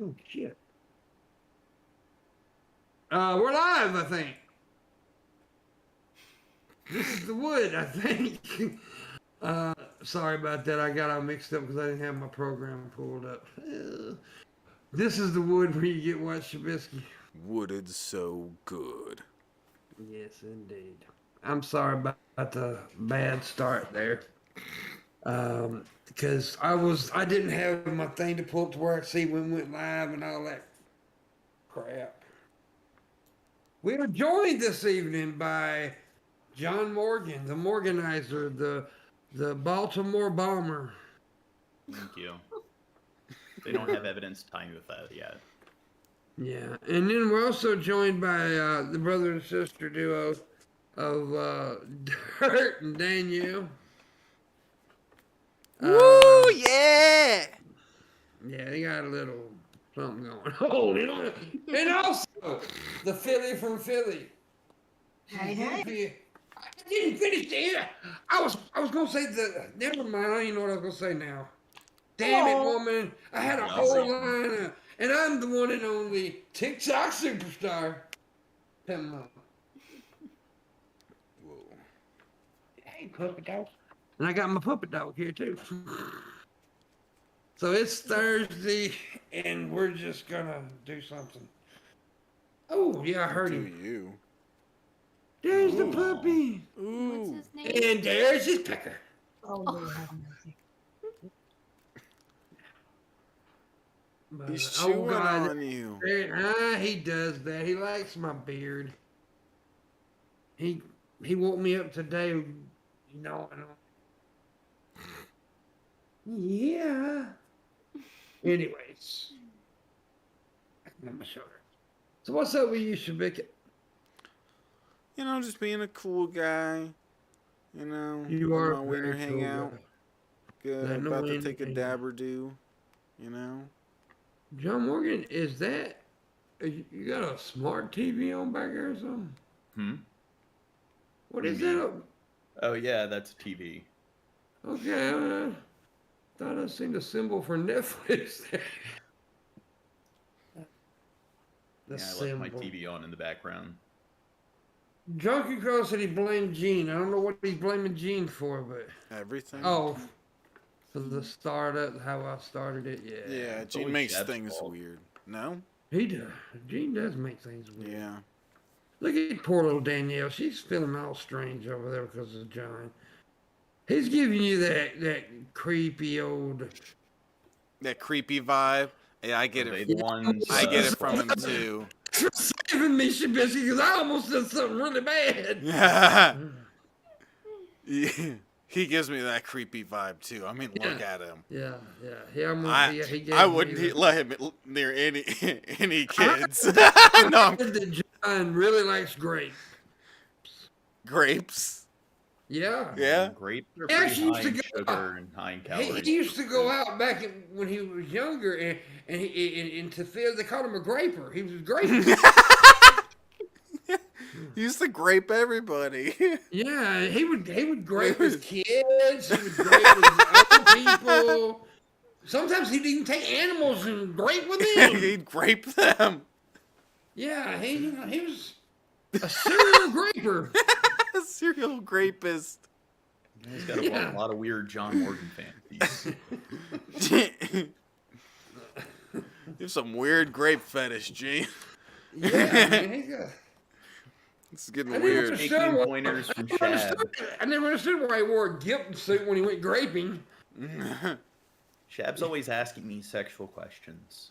Oh shit. We're live, I think. This is the wood, I think. Sorry about that. I got all mixed up because I didn't have my program pulled up. This is the wood where you get what, Shabisky? Wooded so good. Yes, indeed. I'm sorry about the bad start there. Because I didn't have my thing to pull up to where I see when we went live and all that crap. We are joined this evening by John Morgan, the Morganizer, the Baltimore Bomber. Thank you. They don't have evidence tying me with that yet. Yeah, and then we're also joined by the brother and sister duo of Dirt and Danielle. Woo, yeah! Yeah, they got a little something going on. You know? And also, the Philly from Philly. Hey. I didn't finish it. I was gonna say never mind, I don't even know what I was gonna say now. Damn it, woman. I had a whole line and I'm the one and only TikTok superstar. PIMPMUNK. Whoa. Hey, puppet dog. And I got my puppet dog here too. So it's Thursday and we're just gonna do something. Oh, yeah, I heard Do him. you? There's the Ooh. puppy. What's Ooh. his name? And there's his pecker. Oh, Lord, have mercy. But, He's chewing God, on you. he does that. He likes my beard. He woke me up today, you know. Yeah. Anyways, on my shoulder. So what's up with you, Shabika? You know, just being a cool guy. You know, You on are my a wiener very cool hangout. guy. Good. I know About to take a anything. dab or do. You know. John Morgan, is that you got a smart TV on back there or something? Hmm? What You is mean? that? Oh yeah, that's a TV. Okay, I thought I seen the symbol for Netflix there. The Yeah, I left symbol. my TV on in the background. Junkie Girl said he blamed Gene. I don't know what he's blaming Gene for, but Everything. oh, for the startup, how I started it. Yeah, Yeah, It's Gene always makes Jeff's things fault. weird. No? he does. Gene does make things weird. Yeah. Look at poor little Danielle. She's feeling all strange over there because of John. He's giving you that creepy old. That creepy vibe. Yeah, I get Are they it. the ones? I get it from him too. For saving me, Shabisky, because I almost did something really bad. He gives me that creepy vibe too. I mean, look at him. Yeah. He almost. He gave I me wouldn't the- let him near any kids. No, I heard that John really likes grapes. grapes. Yeah. Yeah. Grapes are Yeah, pretty she used high to in go sugar and high in calories. He used to go out back when he was younger, and to Phil, they called him a graper. He was a graper. He used to grape everybody. Yeah, he would grape his kids. He would grape his other people. Sometimes he'd even take animals and grape with them. He'd grape them. Yeah, he was a serial graper. Serial grapist. He's got a lot of weird John Morgan fantasies. You have some weird grape fetish, Gene. Yeah, man, he's got. It's getting I weird. never Taking understood pointers from I never Chad. understood- I never understood why he wore a guilt suit when he went graping. Shab's always asking me sexual questions.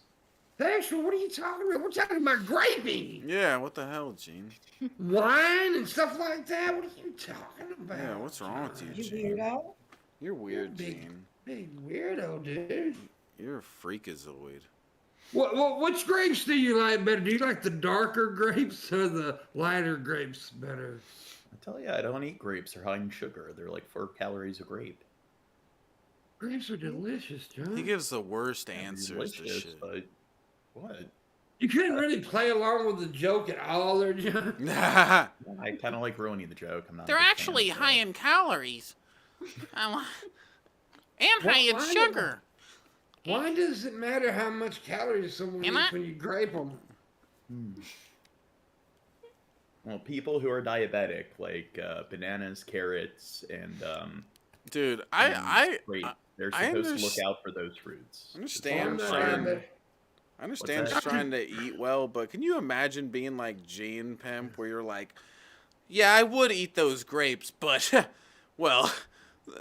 Sexual? What are you talking about? We're talking about graping. Yeah, what the hell, Gene? Wine and stuff like that. What are you talking about? Yeah, what's wrong with you, You Gene? weirdo. You're weird, Big- Gene. Big weirdo, dude. You're a freakazoid. Which grapes do you like better? Do you like the darker grapes or the lighter grapes better? I tell you, I don't eat grapes. They're high in sugar. They're like 4 calories a grape. Grapes are delicious, John. He gives the worst They're answers to delicious, shit. but what? You couldn't really play along with the joke at all there, John. I kind of like ruining the joke. I'm not. They're actually high in calories. And high in Why? sugar. Why does it matter how much calories someone Am I- eats when you grape them? Well, people who are diabetic, like bananas, carrots, and Dude, grape, they're I supposed to look underst- out for those fruits. understand I'm not trying. diabetic. I understand What's that? trying to eat well, but can you imagine being like Gene Pimp, where you're like, yeah, I would eat those grapes, but well,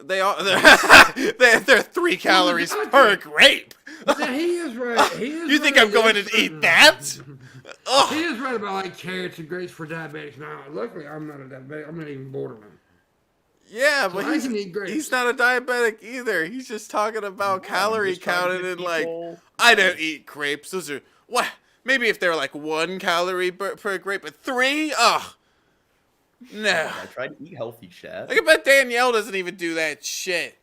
they're 3 calories per grape. Now, he is right. He is You think right. I'm going to eat that? He Ugh. is right about like carrots and grapes for diabetics. Now, luckily, I'm not a diabetic. I'm not even borderline. Yeah, So but I can eat grapes. he's not a diabetic either. He's just talking about calorie just trying to counting give and like, people- I don't eat grapes. Those are what? Maybe if they're like 1 calorie per grape, but 3? Ugh. No. I try to eat healthy, chef. I bet Danielle doesn't even do that shit.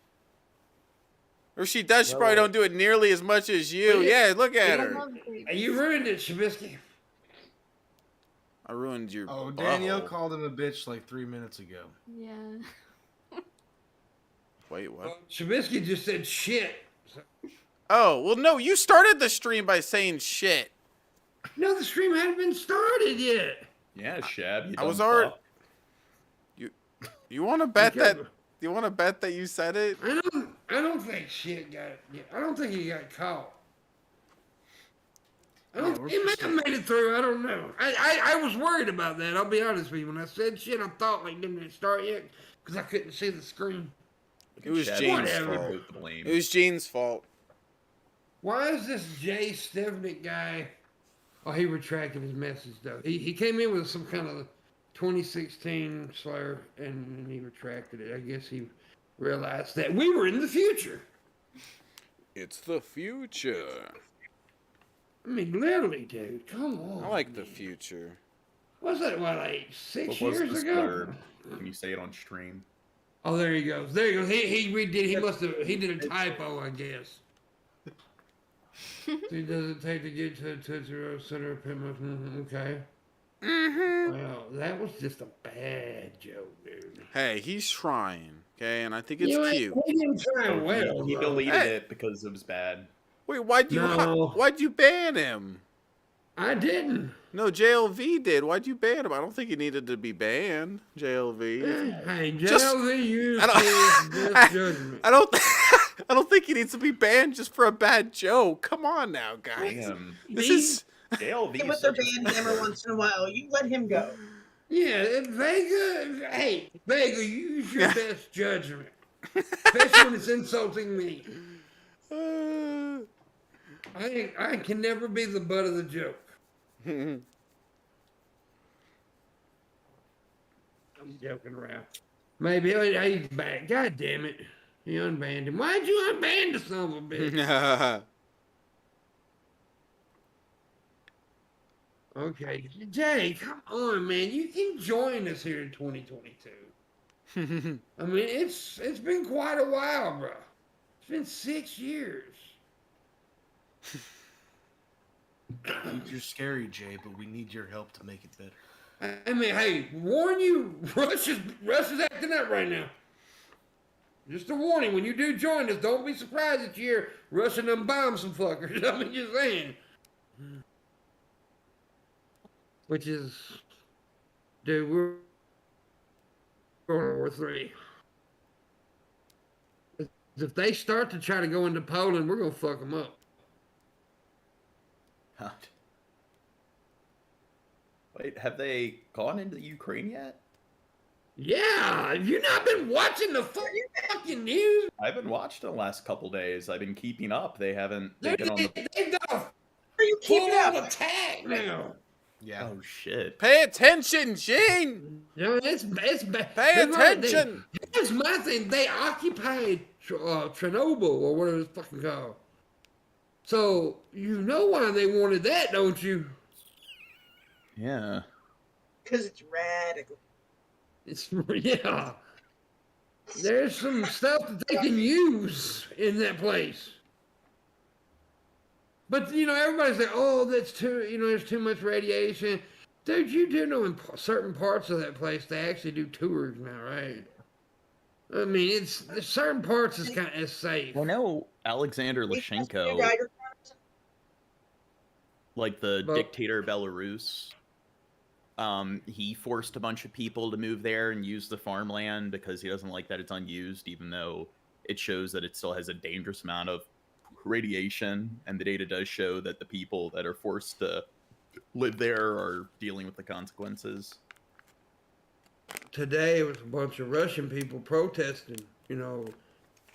Or if she does, she probably Well- don't do it nearly as much as you. Well, yeah. Yeah, look at I her. love grapes. Hey, you ruined it, Shabisky. I ruined your. Oh, Danielle butthole. called him a bitch like 3 minutes ago. Yeah. Wait, what? Well, Shabisky just said shit. So, Oh, well, no, you started the stream by saying shit. no, the stream hadn't been started yet. Yeah, Shab. You I was dumb already- fuck. You want to bet Okay. that? You want to bet that you said it? I don't think shit got. I don't think he got caught. I don't. Yeah, we're He may have proceeding. made it through. I don't know. I was worried about that. I'll be honest with you. When I said shit, I thought like didn't it start yet because I couldn't see the screen. Look It at was Shab James' trying to fault. put the blame. It was Gene's fault. Why is this Jay Stevnick guy? Oh, he retracted his message though. He came in with some kind of 2016 slur and he retracted it. I guess he realized that we were in the future. It's the future. I mean, literally, dude. Come on. I like the man. future. What's that? What, like 6 What was years the ago? slur? Can you say it on stream? Oh, there he goes. There he goes. He redid. He must have. He did a typo, I guess. He doesn't take to get to the center of PIMPMUNK. Okay. Mm-hmm. Well, that was just a bad joke, dude. Hey, he's trying, okay, and I think it's You cute. He didn't try Oh, well. he though. deleted Hey. it because it was bad. Wait, No. why'd you ban him? I didn't. No, JLV did. Why'd you ban him? I don't think he needed to be banned. JLV. Hey, Just- JLV used I don't- his best judgment. I don't. I don't think he needs to be banned just for a bad joke. Come on now, guys. Damn. This is. JLV Get is with their such a- band hammer once in a while. You let him go. Yeah, Vega. Hey, Vega, use your best judgment, especially when it's insulting me. I can never be the butt of the joke. I'm joking around. Maybe he's back. God damn it. He unbanned him. Why'd you unban the son of a bitch? Okay. Jay, come on, man. You can join us here in 2022. I mean, it's been quite a while, bro. It's been 6 years. You're scary, Jay, but we need your help to make it better. I mean, hey, warn you, Russ is acting up right now. Just a warning, when you do join us, don't be surprised that you're rushing them bomb some fuckers. I mean, just saying. Which is, dude, we're on War 3. If they start to try to go into Poland, we're going to fuck them up. God. Wait, have they gone into Ukraine yet? Yeah, have you not been watching the fucking news? I haven't watched the last couple days. I've been keeping up. They haven't. They've been on the. They've got a Are you keeping full-on up? attack now. Yeah. Oh shit! Pay attention, Gene. You know, it's bad. Pay attention. Here's my thing. They occupied Chernobyl or whatever it's fucking called. So you know why they wanted that, don't you? Yeah. Because it's radical. It's yeah. There's some stuff that they can use in that place. But you know, everybody's like, "Oh, that's too. You know, there's too much radiation." Dude, you do know in certain parts of that place they actually do tours now, right? I mean, there's certain parts is kind of safe. Well, no. Alexander He has to do Lukashenko, Geiger counters. like the But- dictator of Belarus, he forced a bunch of people to move there and use the farmland because he doesn't like that it's unused, even though it shows that it still has a dangerous amount of radiation, and the data does show that the people that are forced to live there are dealing with the consequences. Today it was a bunch of Russian people protesting,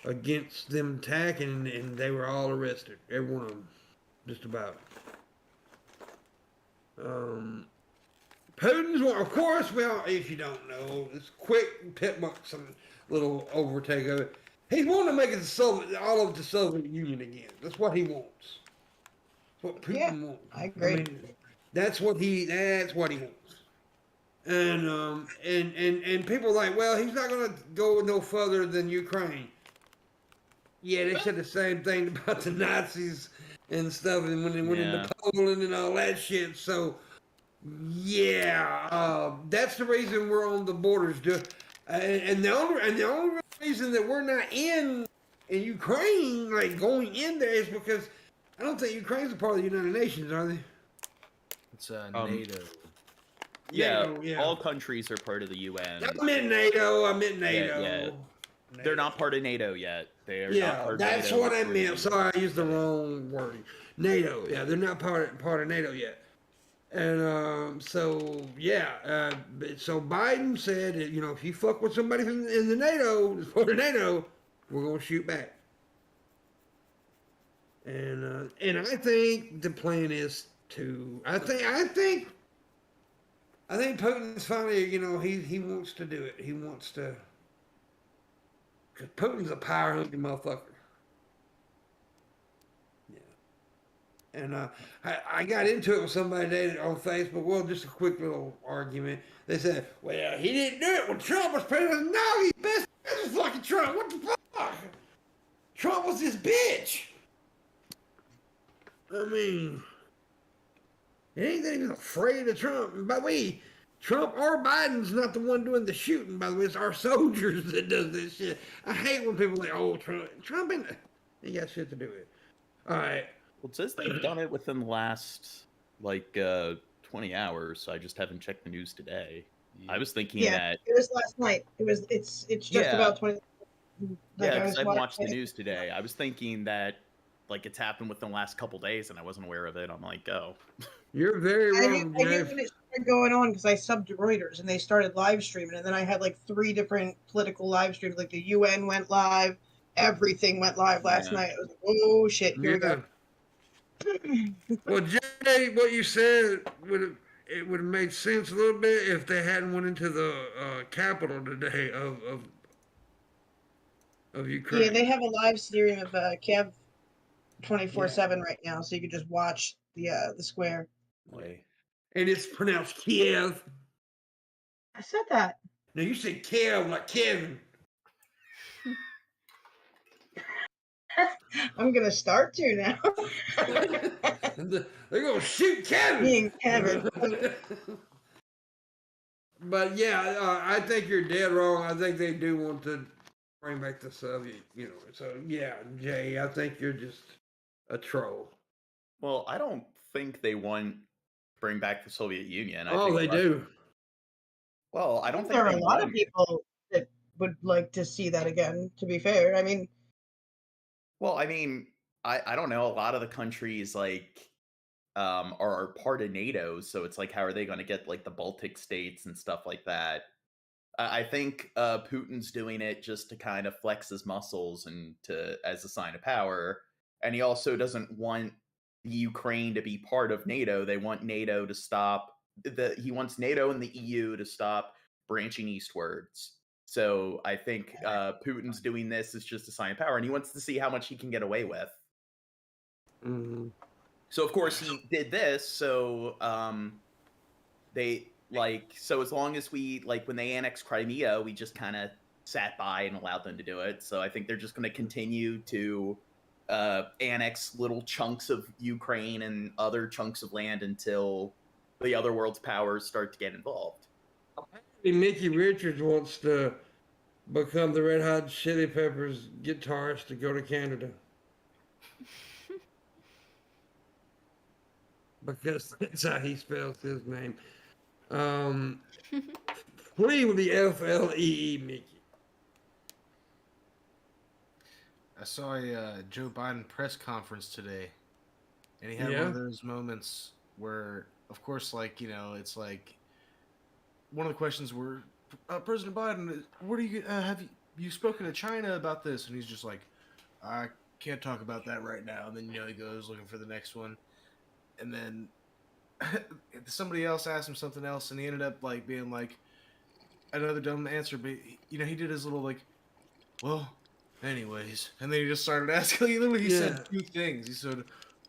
against them attacking, and they were all arrested. Every one of them, just about. Putin's one, of course. Well, if you don't know, it's quick PIMPMUNK, some little overtake of it. He's wanting to make it all of the Soviet Union again. That's what he wants. That's what Putin Yeah, wants. I agree. That's what he wants. And people are like, well, he's not gonna go no further than Ukraine. Yeah, they said the same thing about the Nazis and stuff, and when they went into Poland and all that shit. So, yeah, that's the reason we're on the borders. And the only reason that we're not in Ukraine, like going in there, is because I don't think Ukraine's a part of the United Nations, are they? It's NATO. Yeah, NATO, yeah. all countries are part of the UN. I meant NATO. Yeah. They're not part of NATO yet. They are not Yeah, part of that's NATO what I or meant. the Sorry, I used the wrong wording. NATO. Yeah, they're not part of NATO yet. And so Biden said that, if you fuck with somebody in the NATO, part of NATO, we're gonna shoot back. And I think the plan is to. I think Putin's finally. He wants to do it. He wants to. Because Putin's a power-hungry motherfucker. Yeah. And I got into it with somebody today on Facebook. Well, just a quick little argument. They said, well, he didn't do it when Trump was president. No, he's best friends with fucking Trump. What the fuck? Trump was his bitch. I mean, it ain't that he was afraid of Trump. And by the way, Trump or Biden's not the one doing the shooting, by the way. It's our soldiers that does this shit. I hate when people are like, oh, Trump ain't got shit to do with it. All right. Well, it says they've done it within the last, 20 hours, so I just haven't checked the news today. I was thinking that... it was last night. It's just about 20... because I haven't watched the news today. I was thinking that, it's happened within the last couple days, and I wasn't aware of it. I'm like, oh. You're very wrong, I knew when it started going on because I subbed to Reuters and they started live streaming, and then I had 3 different political live streams. Like the UN went live, everything went live last night. I was like, oh shit, here we go. Well, Jay, what you said would have made sense a little bit if they hadn't went into the capital today of Ukraine. Yeah, they have a live stream of Kiev 24/7 right now, so you can just watch the square. And it's pronounced Kiev. I said that. No, you said Kiev like Kevin. I'm gonna start to now. They're gonna shoot Kevin. Being Kevin. But yeah, I think you're dead wrong. I think they do want to bring back the Soviet, So yeah, Jay, I think you're just a troll. Well, I don't think they want to bring back the Soviet Union. Oh, they do. Well, I don't think there are they a lot of would. people that would like to see that again, to be fair. I mean, Well, I mean, I don't know. A lot of the countries are part of NATO, so it's how are they going to get the Baltic states and stuff like that? I think Putin's doing it just to kind of flex his muscles and as a sign of power. And he also doesn't want the Ukraine to be part of NATO. They want NATO to stop. He wants NATO and the EU to stop branching eastwards. So I think Putin's doing this as just a sign of power, and he wants to see how much he can get away with. Mm-hmm. So of course he did this. So so as long as we when they annexed Crimea, we just kind of sat by and allowed them to do it. So I think they're just going to continue to annex little chunks of Ukraine and other chunks of land until the other world's powers start to get involved. Mickey Richards wants to become the Red Hot Chili Peppers guitarist to go to Canada. Because that's how he spells his name. Flee with the FLEE, Mickey. I saw a Joe Biden press conference today, and he had one Yeah. of those moments where, of course, like, you know, it's like one of the questions were, President Biden, what are you have you spoken to China about this? And he's just like, I can't talk about that right now. And then, you know, he goes looking for the next one, and then somebody else asked him something else, and he ended up like being like another dumb answer, but you know, he did his little like, well, anyways, and then he just started asking. He said two things. He said,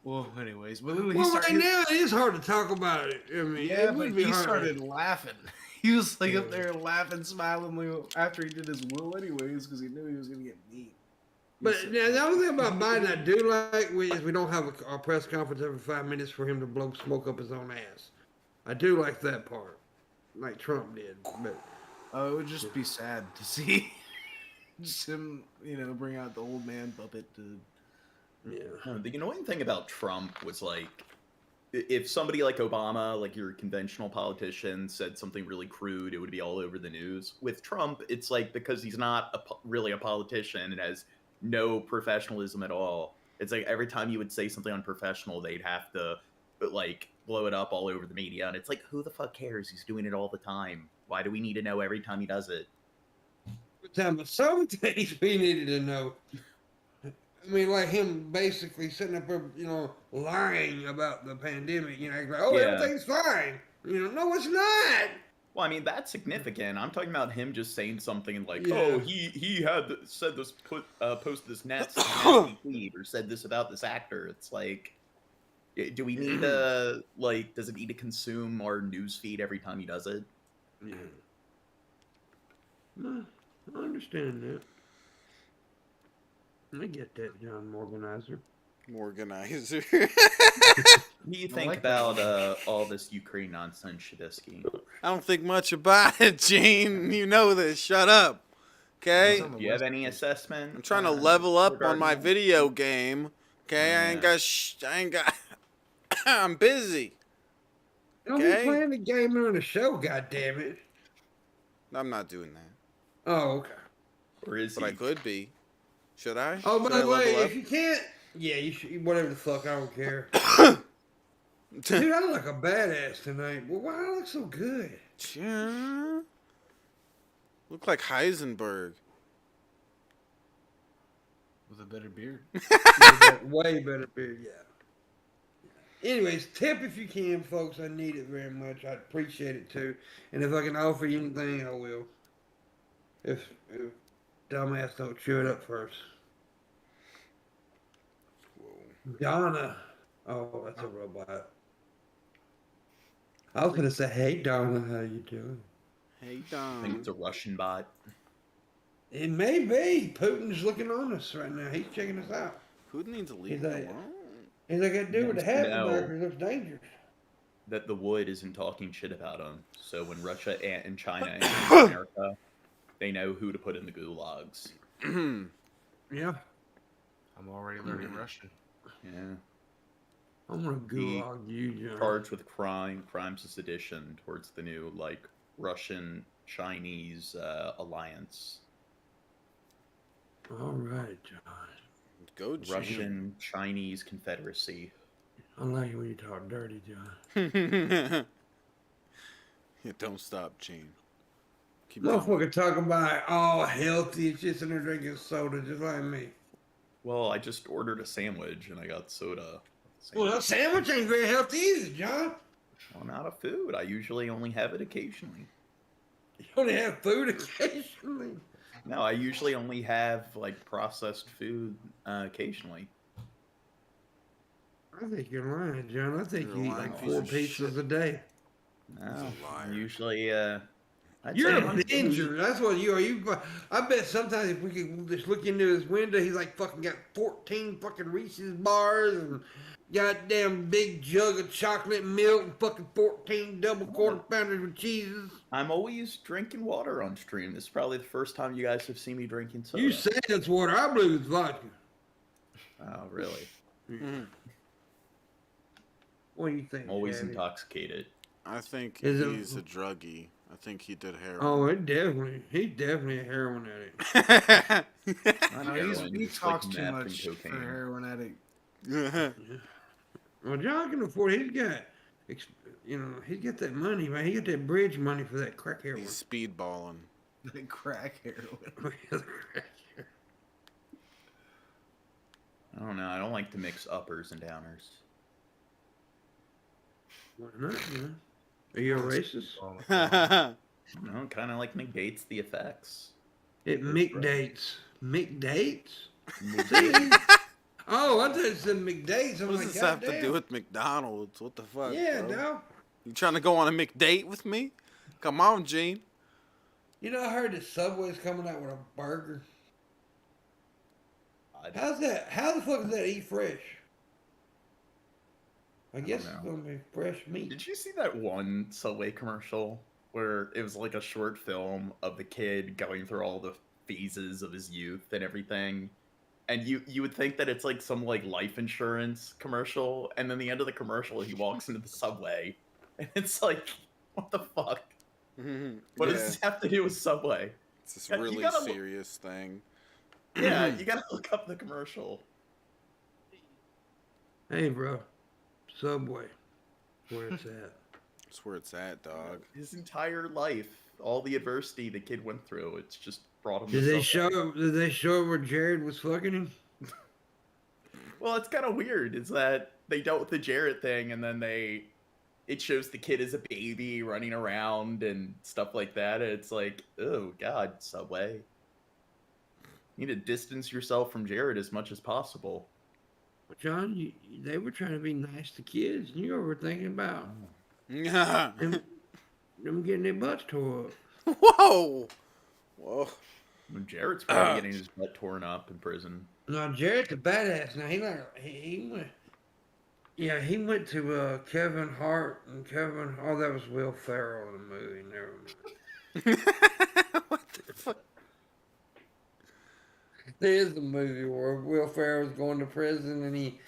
well, anyways, but literally he Well, started. right now it is hard to talk about it. I mean, Yeah, it but would be he hard. started laughing. He was like up there laughing, smilingly after he did his will, anyways, because he knew he was gonna get mean. But now the only thing about Biden I do like is we don't have a press conference every 5 minutes for him to blow smoke up his own ass. I do like that part, like Trump did. But Oh, it would just be sad to see just him, you know, bring out the old man puppet to. yeah, No, the annoying thing about Trump was like, if somebody like Obama, like your conventional politician, said something really crude, it would be all over the news. With Trump, it's like because he's not really a politician and has no professionalism at all. It's like every time you would say something unprofessional, they'd have to like blow it up all over the media, and it's like, who the fuck cares? He's doing it all the time. Why do we need to know every time he does it? but some things we needed to know. I mean, like him basically sitting up there, you know, lying about the pandemic. You know, like, oh, Yeah. everything's fine. You know, no, it's not. Well, I mean, that's significant. I'm talking about him just saying something like, Yeah. "Oh, he had said this, posted this nasty tweet, or said this about this actor." It's like, do we need to like? Does it need to consume our news feed every time he does it? Yeah. No, I understand that. I get that, John Morganizer. Morganizer. What do you I think like that. about all this Ukraine nonsense, Shadisky? I don't think much about it, Gene. You know this. Shut up. Okay? Well, Do you have any assessment? I'm trying to level up on regarding my that? video game. Okay? I ain't got. I'm busy. Don't Okay. be playing the game during the show, goddammit. I'm not doing that. Oh, okay. Or is But I he? could be. Should I? Oh, Should by I the way, level if you can't, yeah, you should. Whatever the fuck, I don't care. up? Dude, I look like a badass tonight. Well, why do I look so good? Yeah. Look like Heisenberg. with a better beard. Way better beard, yeah. Anyways, tip if you can, folks. I need it very much. I'd appreciate it too. And if I can offer you anything, I will. If dumbass don't chew it up first. Whoa. Donna. Oh, that's a robot. I was gonna say, hey Donna, how you doing? Hey, I think it's Dom. a Russian bot. It may be. Putin's looking on us right now. He's checking us out. Who needs to leave He's me like- alone? He's like, that dude with the Wants to hat know. marker looks dangerous. That the wood isn't talking shit about him. So when Russia and China and America, they know who to put in the gulags. Yeah. I'm already learning Russian. Yeah. I'm gonna gulag you, John. Charged with crimes of sedition towards the new like Russian-Chinese alliance. All right, John. Go, Gene. Russian-Chinese Confederacy. I like it when you talk dirty, John. Yeah, don't stop, Gene. Keep going. Motherfucker talking about all healthy and shit, and they're drinking soda just like me. Well, I just ordered a sandwich and I got soda. Well, that sandwich ain't very healthy either, John. I'm out of food. I usually only have it occasionally. You only have food occasionally. No, I usually only have like processed food occasionally. I think you're lying, John. I think You're you a eat lying like piece 4 of pizzas shit. a day. No, He's a I liar. usually I'd You're say a once binger. That's what you are. I bet sometimes if we could just look into his window, he's like fucking got 14 fucking Reese's bars and goddamn big jug of chocolate milk and fucking 14 double quarter pounders with cheeses. I'm always drinking water on stream. This is probably the first time you guys have seen me drinking soda. You said it's water. I believe it's vodka. Oh, really? Mhm. What do you think? I'm always Shabby? intoxicated. I think Is it- he's a druggie. I think he did Oh, heroin. he's definitely a heroin addict. Not No, heroin, he just like talks too meth much and for cocaine. heroin addict. Well, John can afford. He's got, he's got that money, man. He got that bridge money for that crack heroin. He's speedballing. Crack heroin. I don't know. I don't like to mix uppers and downers. Why not, man? Are you a racist? Oh my God. You know, kind of like negates the effects. It McDates. McDates? Negate- Oh, I thought it said McDates. I'm What like, does this have to goddamn. do with McDonald's? What the fuck? Yeah, bro? dog. You trying to go on a McDate with me? Come on, Gene. You know, I heard that Subway's coming out with a burger. I- How's that? How the fuck is that eat fresh? I don't guess it's know. gonna be fresh meat. Did you see that one Subway commercial where it was like a short film of the kid going through all the phases of his youth and everything? And you would think that it's like some like life insurance commercial, and then the end of the commercial he walks into the Subway, and it's like, what the fuck? What does this have to do with Subway? It's this You really gotta look- serious thing. Yeah, you gotta look up the commercial. Hey, bro. Subway. Where it's at. That's where it's at, dog. His entire life, all the adversity the kid went through, it's just brought him. Did to they Subway. show? Did they show where Jared was fucking him? Well, it's kind of weird. Is that they dealt with the Jarrett thing, and then it shows the kid as a baby running around and stuff like that. And it's like, oh god, Subway. You need to distance yourself from Jared as much as possible. John, they were trying to be nice to kids, and you were thinking about Yeah. them getting their butts tore up. Whoa. Whoa. Jarrett's probably getting his butt torn up in prison. No, Jared's a badass. Now he went. Yeah, he went to Kevin Hart and Kevin. Oh, that was Will Ferrell in the movie. Never mind. What the fuck? There is a movie where Will Ferrell's going to prison and he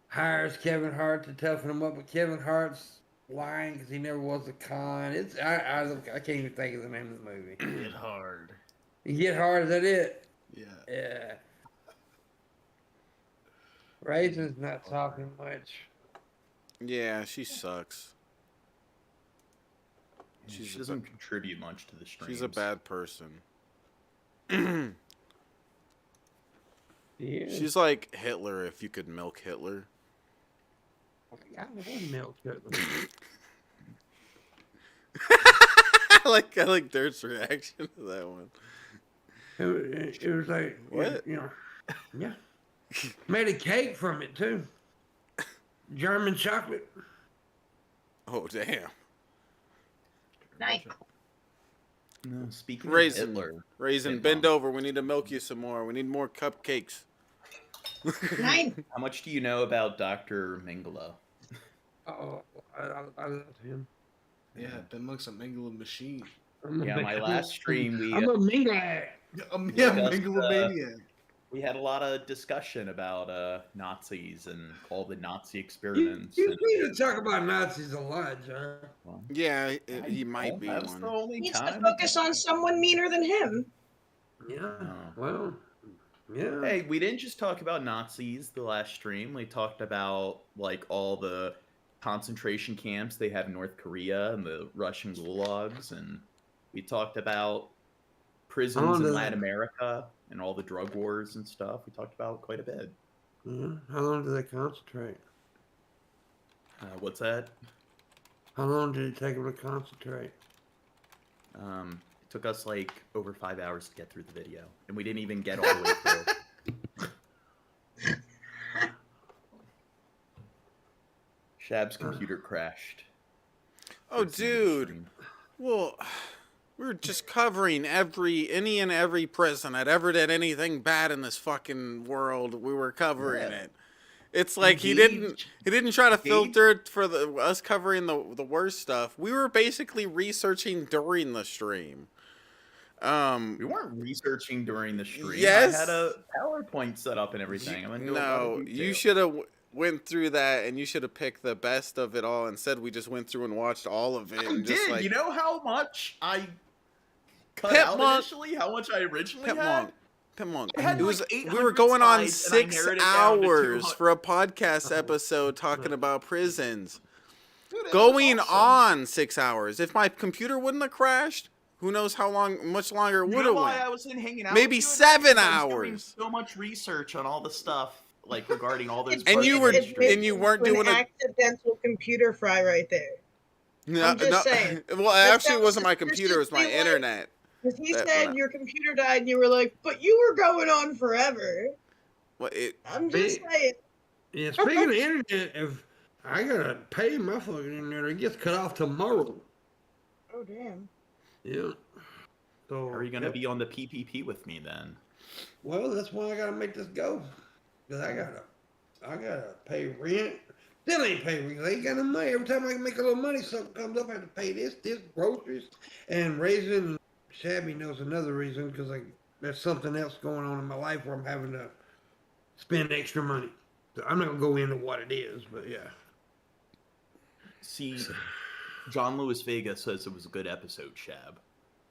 hires Kevin Hart to toughen him up, but Kevin Hart's lying because he never was a con. I can't even think of the name of the movie. Get hard. You Get Hard, is that it? Yeah. Yeah. Raisin's not talking much. Yeah, she sucks. She She's a doesn't contribute much to the streams. She's a bad person. Yeah. She's like Hitler if you could milk Hitler. I love milk. I like Dirt's reaction to that one. It was like, What? Yeah. Made a cake from it, too. German chocolate. Oh damn. Nice. No, speaking Raisin. of Hitler, Raisin, Bend bend down. over. We need to milk you some more. We need more cupcakes. Nice. how much do you know about Dr. Mengele? Oh, I love him. Yeah, PIMPMUNK's a mingling machine. Yeah, my last stream I'm a mingler. Yeah, Discussed, Mingalomaniac. We had a lot of discussion about Nazis and all the Nazi You experiments. need and, to talk about Nazis a lot, John. well, Yeah, I he might don't- be That's the one. only Needs to time. focus on someone meaner than him. Yeah. Oh. Well, yeah. Hey, we didn't just talk about Nazis the last stream. We talked about like all the concentration camps they have in North Korea and the Russian gulags, and we talked about prisons in did- Latin America and all the drug wars and stuff. We talked about quite a bit. Yeah. How long do they concentrate? What's that? How long did it take them to concentrate? It took us like over 5 hours to get through the video, and we didn't even get all the way through. Shab's computer crashed. Oh, towards the end of the dude. stream. Well, we're just covering any and every prison that ever did anything bad in this fucking world. We were covering Yeah. it. It's like he didn't try to filter it for us covering the worst stuff. We were basically researching during the stream. We weren't researching during the stream. Yes. I had a PowerPoint set up and everything. I'm into a lot No, of you detail. should have went through that, and you should have picked the best of it all. Instead, we just went through and watched all of it. I And did. just like, You know how much I cut Pimp out Monk. initially? How much I originally Pimp had? Monk. Pimp Monk. I had It like was, 800 we were going on slides, and I 6 narrowed it down to hours 200. for a podcast episode talking about prisons. Dude, it was Going awesome. on 6 hours. If my computer wouldn't have crashed, who knows how much longer it You would know have why went. I was in hanging out? Maybe with you? 7 Because I was doing hours. so much research on all the stuff, like regarding all those. And you parts were- of the stream. and you weren't An doing a- accidental computer fry right there. No, I'm just saying. Well, That actually, it was wasn't my just computer; it was my seriously like- internet. Because he That- said that- your computer died, and you were like, "But you were going on forever." Well, I'm just Me- saying. Yeah, speaking of internet, if I gotta pay my fucking internet, it gets cut off tomorrow. Oh damn. Yeah. So How are you gonna be on the PPP with me then? Well, that's why I gotta make this go. Cause I gotta pay rent. Still ain't pay rent. I ain't got no money. Every time I make a little money, something comes up. I have to pay this, groceries, and raising Shabby knows another reason because there's something else going on in my life where I'm having to spend extra money. So I'm not gonna go into what it is, but yeah. See, John Lewis Vega says it was a good episode, Shab.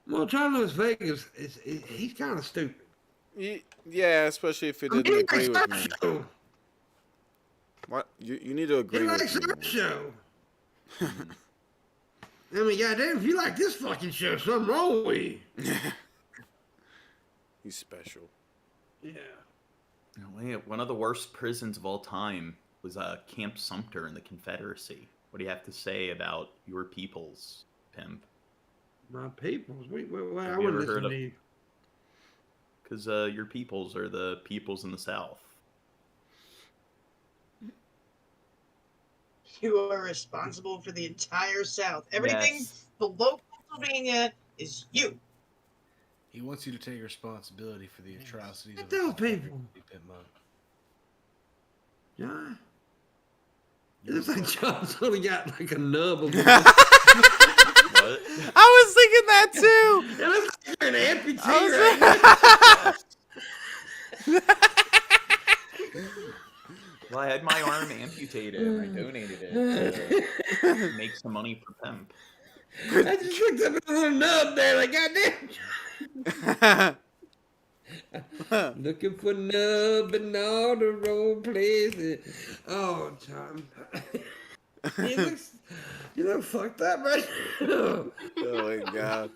Well, John Lewis Vegas he's kind of stupid. Yeah, especially if you I mean, didn't he agree likes with our me. show. What? You need to He agree likes with me. our show. I mean, goddamn, if you like this fucking show, something wrong with you. He's special. Yeah. One of the worst prisons of all time was Camp Sumter in the Confederacy. What do you have to say about your peoples, Pimp? My peoples. I Have wouldn't you ever listen heard to of- you. Because your peoples are the peoples in the South. You are responsible for the entire South. Everything Yes. below Pennsylvania is you. He wants you to take responsibility for the atrocities Get of those the people. Pimp-Monk. John? It looks like John's only got like a nub of What? I was thinking that too. It looks like you're an amputee I was- right Well, I had my arm amputated and I donated it to make some money for Pimp. now. I just looked up at a little nub there, like, goddamn. Looking for nub in all the wrong places. Oh, John. You look fucked up right now. Oh my god.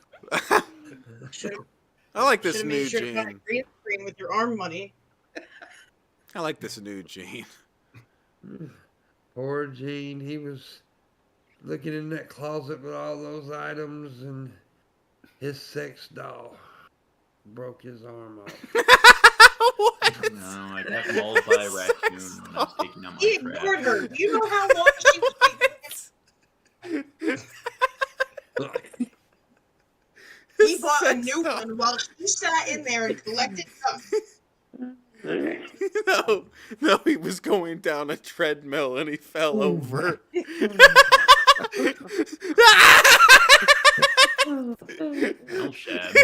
Should I like this have new made sure to buy a Gene. green screen with your arm money. I like this new Gene. Poor Gene, he was looking in that closet with all those items, and his sex doll broke his arm off. What? No, I got mauled by a raccoon when I was taking out He my ignored trash. her. Do you know how long she was waiting? He bought a Sex new doll. one while she sat in there and collected dust. No, he was going down a treadmill and he fell over. Well, Shab.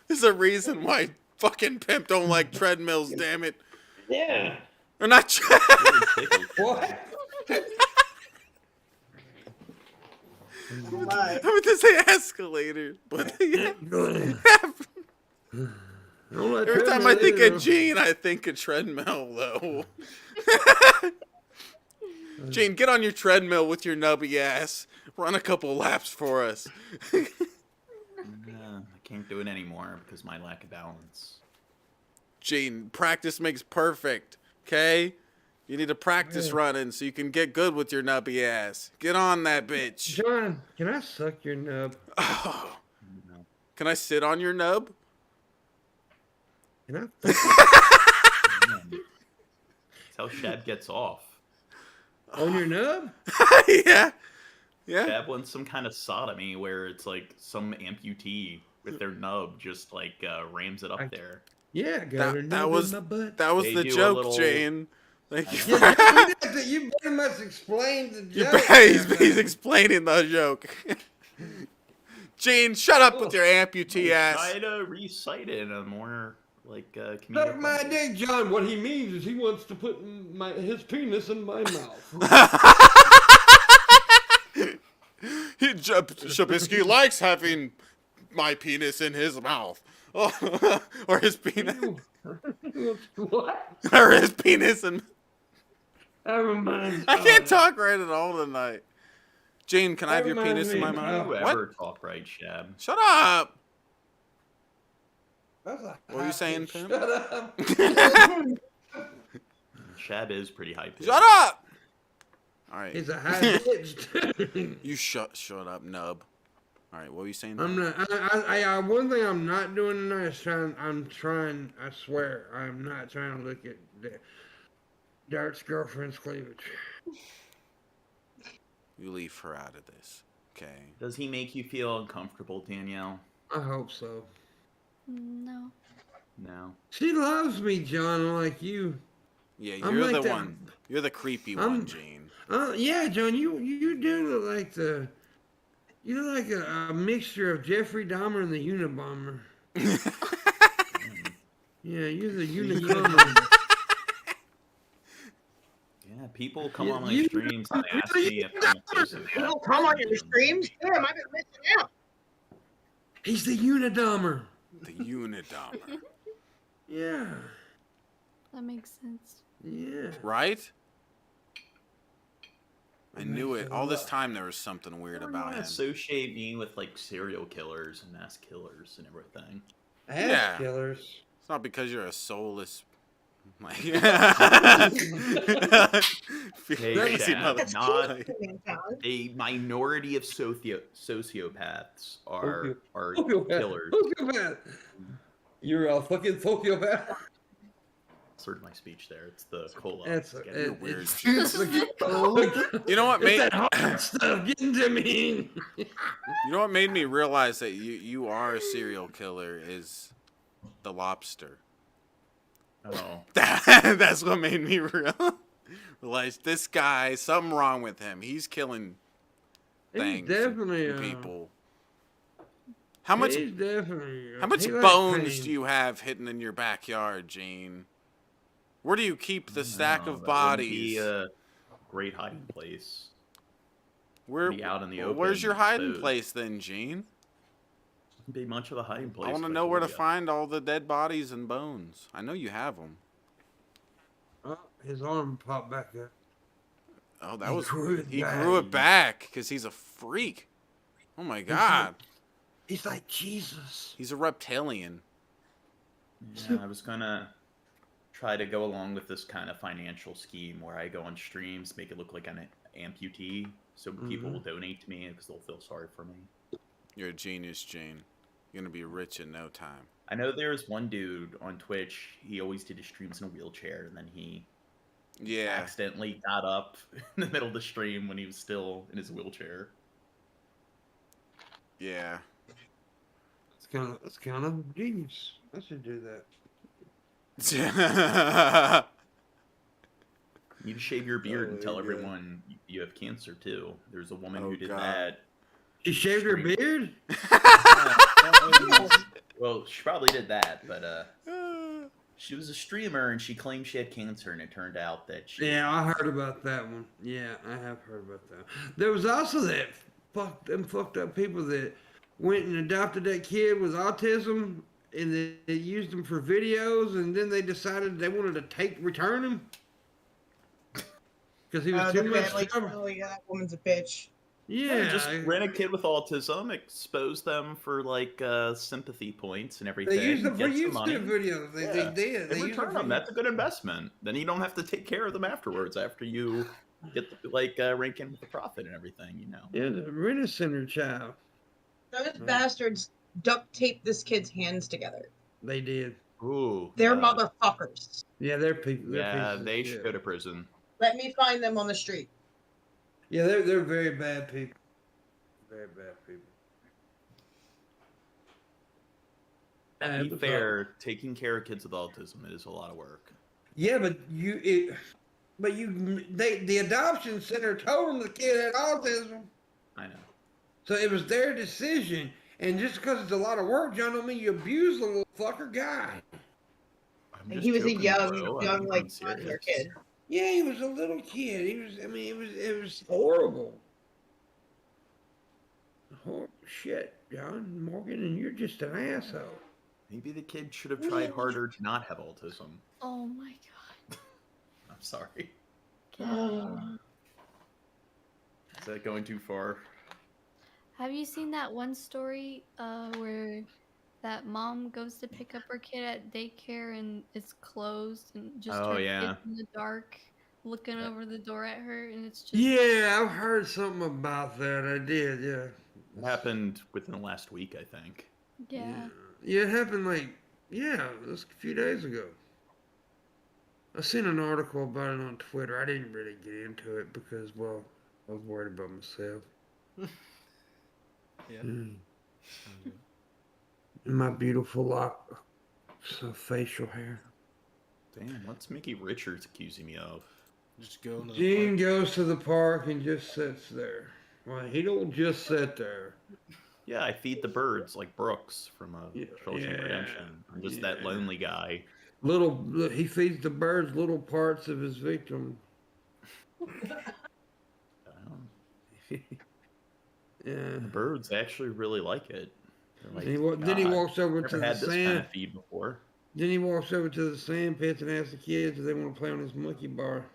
There's a reason why fucking Pimp don't like treadmills, damn it. Yeah. Or not What? My. I meant to say escalator, but yeah. Every time I think of Gene, I think of treadmill, though. Gene, get on your treadmill with your nubby ass. Run a couple laps for us. I can't do it anymore because of my lack of balance. Gene, practice makes perfect, okay? You need to practice running so you can get good with your nubby ass. Get on that bitch. John, can I suck your nub? Oh, No. can I sit on your nub? Can I? Man. That's how Shab gets off. On your nub? Yeah. Yeah. Shab wants some kind of sodomy where it's like some amputee with their nub just like rams it up there. Yeah, I got her That nub was in my butt. that was They the do a joke, little- Jane. Thank you. You pretty much explained the You joke. he's explaining the joke. Gene, shut up with your amputee ass. Try to recite it in a more like Suck comedic my way. dick, John. What he means is he wants to put his penis in my mouth. Shabisky likes having my penis in his mouth. Or his penis. What? Or his penis and... Never mind. I can't talk right at all tonight. Jane, can I have your Never mind penis in my me. mouth? You What? ever talk right, Shab? Shut up! That's a What were you saying, high- Pimp? Shut up. Shab is pretty high pitched. Shut up! Alright. He's a high pitched. You shut up, nub. Alright, what were you saying? I'm not. One thing I'm not doing tonight is trying. I swear, I'm not trying to look at Dart's girlfriend's cleavage. You leave her out of this, okay? Does he make you feel uncomfortable, Danielle? I hope so. No. No. She loves me, John, unlike you. Yeah, I'm you're like the that- one. You're the creepy I'm- one, Gene. Yeah, John, you do look like the. You look like a mixture of Jeffrey Dahmer and the Unabomber. Yeah, you're the Unabomber. Yeah, people come You- on my you- streams and they ask me if I'm a sociopath. People come on your streams. Damn, I've been missing out. He's the Unabomber. The Unabomber. Yeah, That makes sense. yeah. Right? I That knew makes it. a All this lot. time there was something weird Don't about wanna him. associate me with like serial killers and mass killers and everything. Ass Yeah. killers. It's not because you're a soulless... Like... Hey, Crazy Shab, That's not cool, man, John. a minority of sociopaths are Sociopath. killers. Sociopath. You're a fucking sociopath. Sort of my speech there. It's the cola. That's It's getting weird. it's You know what made... that hard stuff getting to me. You know what made me realize that you are a serial killer is the lobster. Oh, That's what made me realize this guy, something wrong with him. He's killing He's things, definitely and people. How much He's definitely. how much he likes bones pain. do you have hidden in your backyard, Gene? Where do you keep the stack no, of that wouldn't Be bodies? a great hiding place. Where be out in the well, where's open, your hiding so- place then, Gene? Wouldn't be much of a hiding place. I want to if know where to told ya. find all the dead bodies and bones. I know you have them. Oh, his arm popped back up. Oh, that He was grew it he back. grew it back because he's a freak. Oh my god, He's like Jesus. he's a reptilian. Yeah, I was gonna try to go along with this kind of financial scheme where I go on streams, make it look like an amputee, so people will donate to me because they'll feel sorry for me. You're a genius, Gene. You're gonna be rich in no time. I know there's one dude on Twitch. He always did his streams in a wheelchair, and then he Yeah, accidentally got up in the middle of the stream when he was still in his wheelchair. yeah. That's kind of genius. I should do that. You need to shave your beard and tell yeah. everyone you have cancer too. There's a woman Oh, who did God. that. She shaved her Stream. beard. Well, she probably did that, but she was a streamer and she claimed she had cancer, and it turned out that she. Yeah, I heard about that one. Yeah, I have heard about that. There was also that fucked up people that went and adopted that kid with autism, and they used him for videos, and then they decided they wanted to return him because he was The too much family, trouble. oh, yeah, that woman's a bitch. Yeah, Just rent a kid with autism, expose them for like sympathy points and everything. they used them for get some money. YouTube videos. They Yeah. did. They And used return them. That's a good investment. Then you don't have to take care of them afterwards after you get rank in with the profit and everything. You know. Yeah, the Rena Center child. Those bastards duct taped this kid's hands together. They did. Ooh. They're motherfuckers. Yeah, they're people. They're Yeah, pieces of they shit. should go to prison. Let me find them on the street. Yeah, they're very bad people. Very bad people. To be fair, taking care of kids with autism is a lot of work. Yeah, but the adoption center told them the kid had autism, I know. so it was their decision. And just because it's a lot of work, John, don't mean you abuse the little fucker guy. I'm And just he was a joking, young, bro. I'm like serious. toddler kid. Yeah, he was a little kid. He was. I mean, it was horrible. Horrible shit, John Morgan, and you're just an asshole. Maybe the kid should have tried harder to not have autism. Oh my god. I'm sorry. Oh. Is that going too far? Have you seen that one story where that mom goes to pick up her kid at daycare and it's closed and just Oh, her yeah. kid in the dark looking over the door at her and it's just Yeah, I've heard something about that. I did. Yeah. It happened within the last week, I think. yeah. Yeah, it happened just a few days ago. I seen an article about it on Twitter. I didn't really get into it because, well, I was worried about myself. Yeah. And my beautiful lock of facial hair. Damn, what's Mickey Richards accusing me of? Just go into the Gene park. goes to the park and just sits there. Well, he don't just sit there. Yeah, I feed the birds like Brooks from Yeah, Shawshank Redemption. I'm just that lonely guy. He feeds the birds little parts of his victim. Yeah. The birds actually really like it. They're like, Then he "God, walks over I've to never the had this kind sand. of feed before." Then he walks over to the sand pits and asks the kids if they want to play on his monkey bar.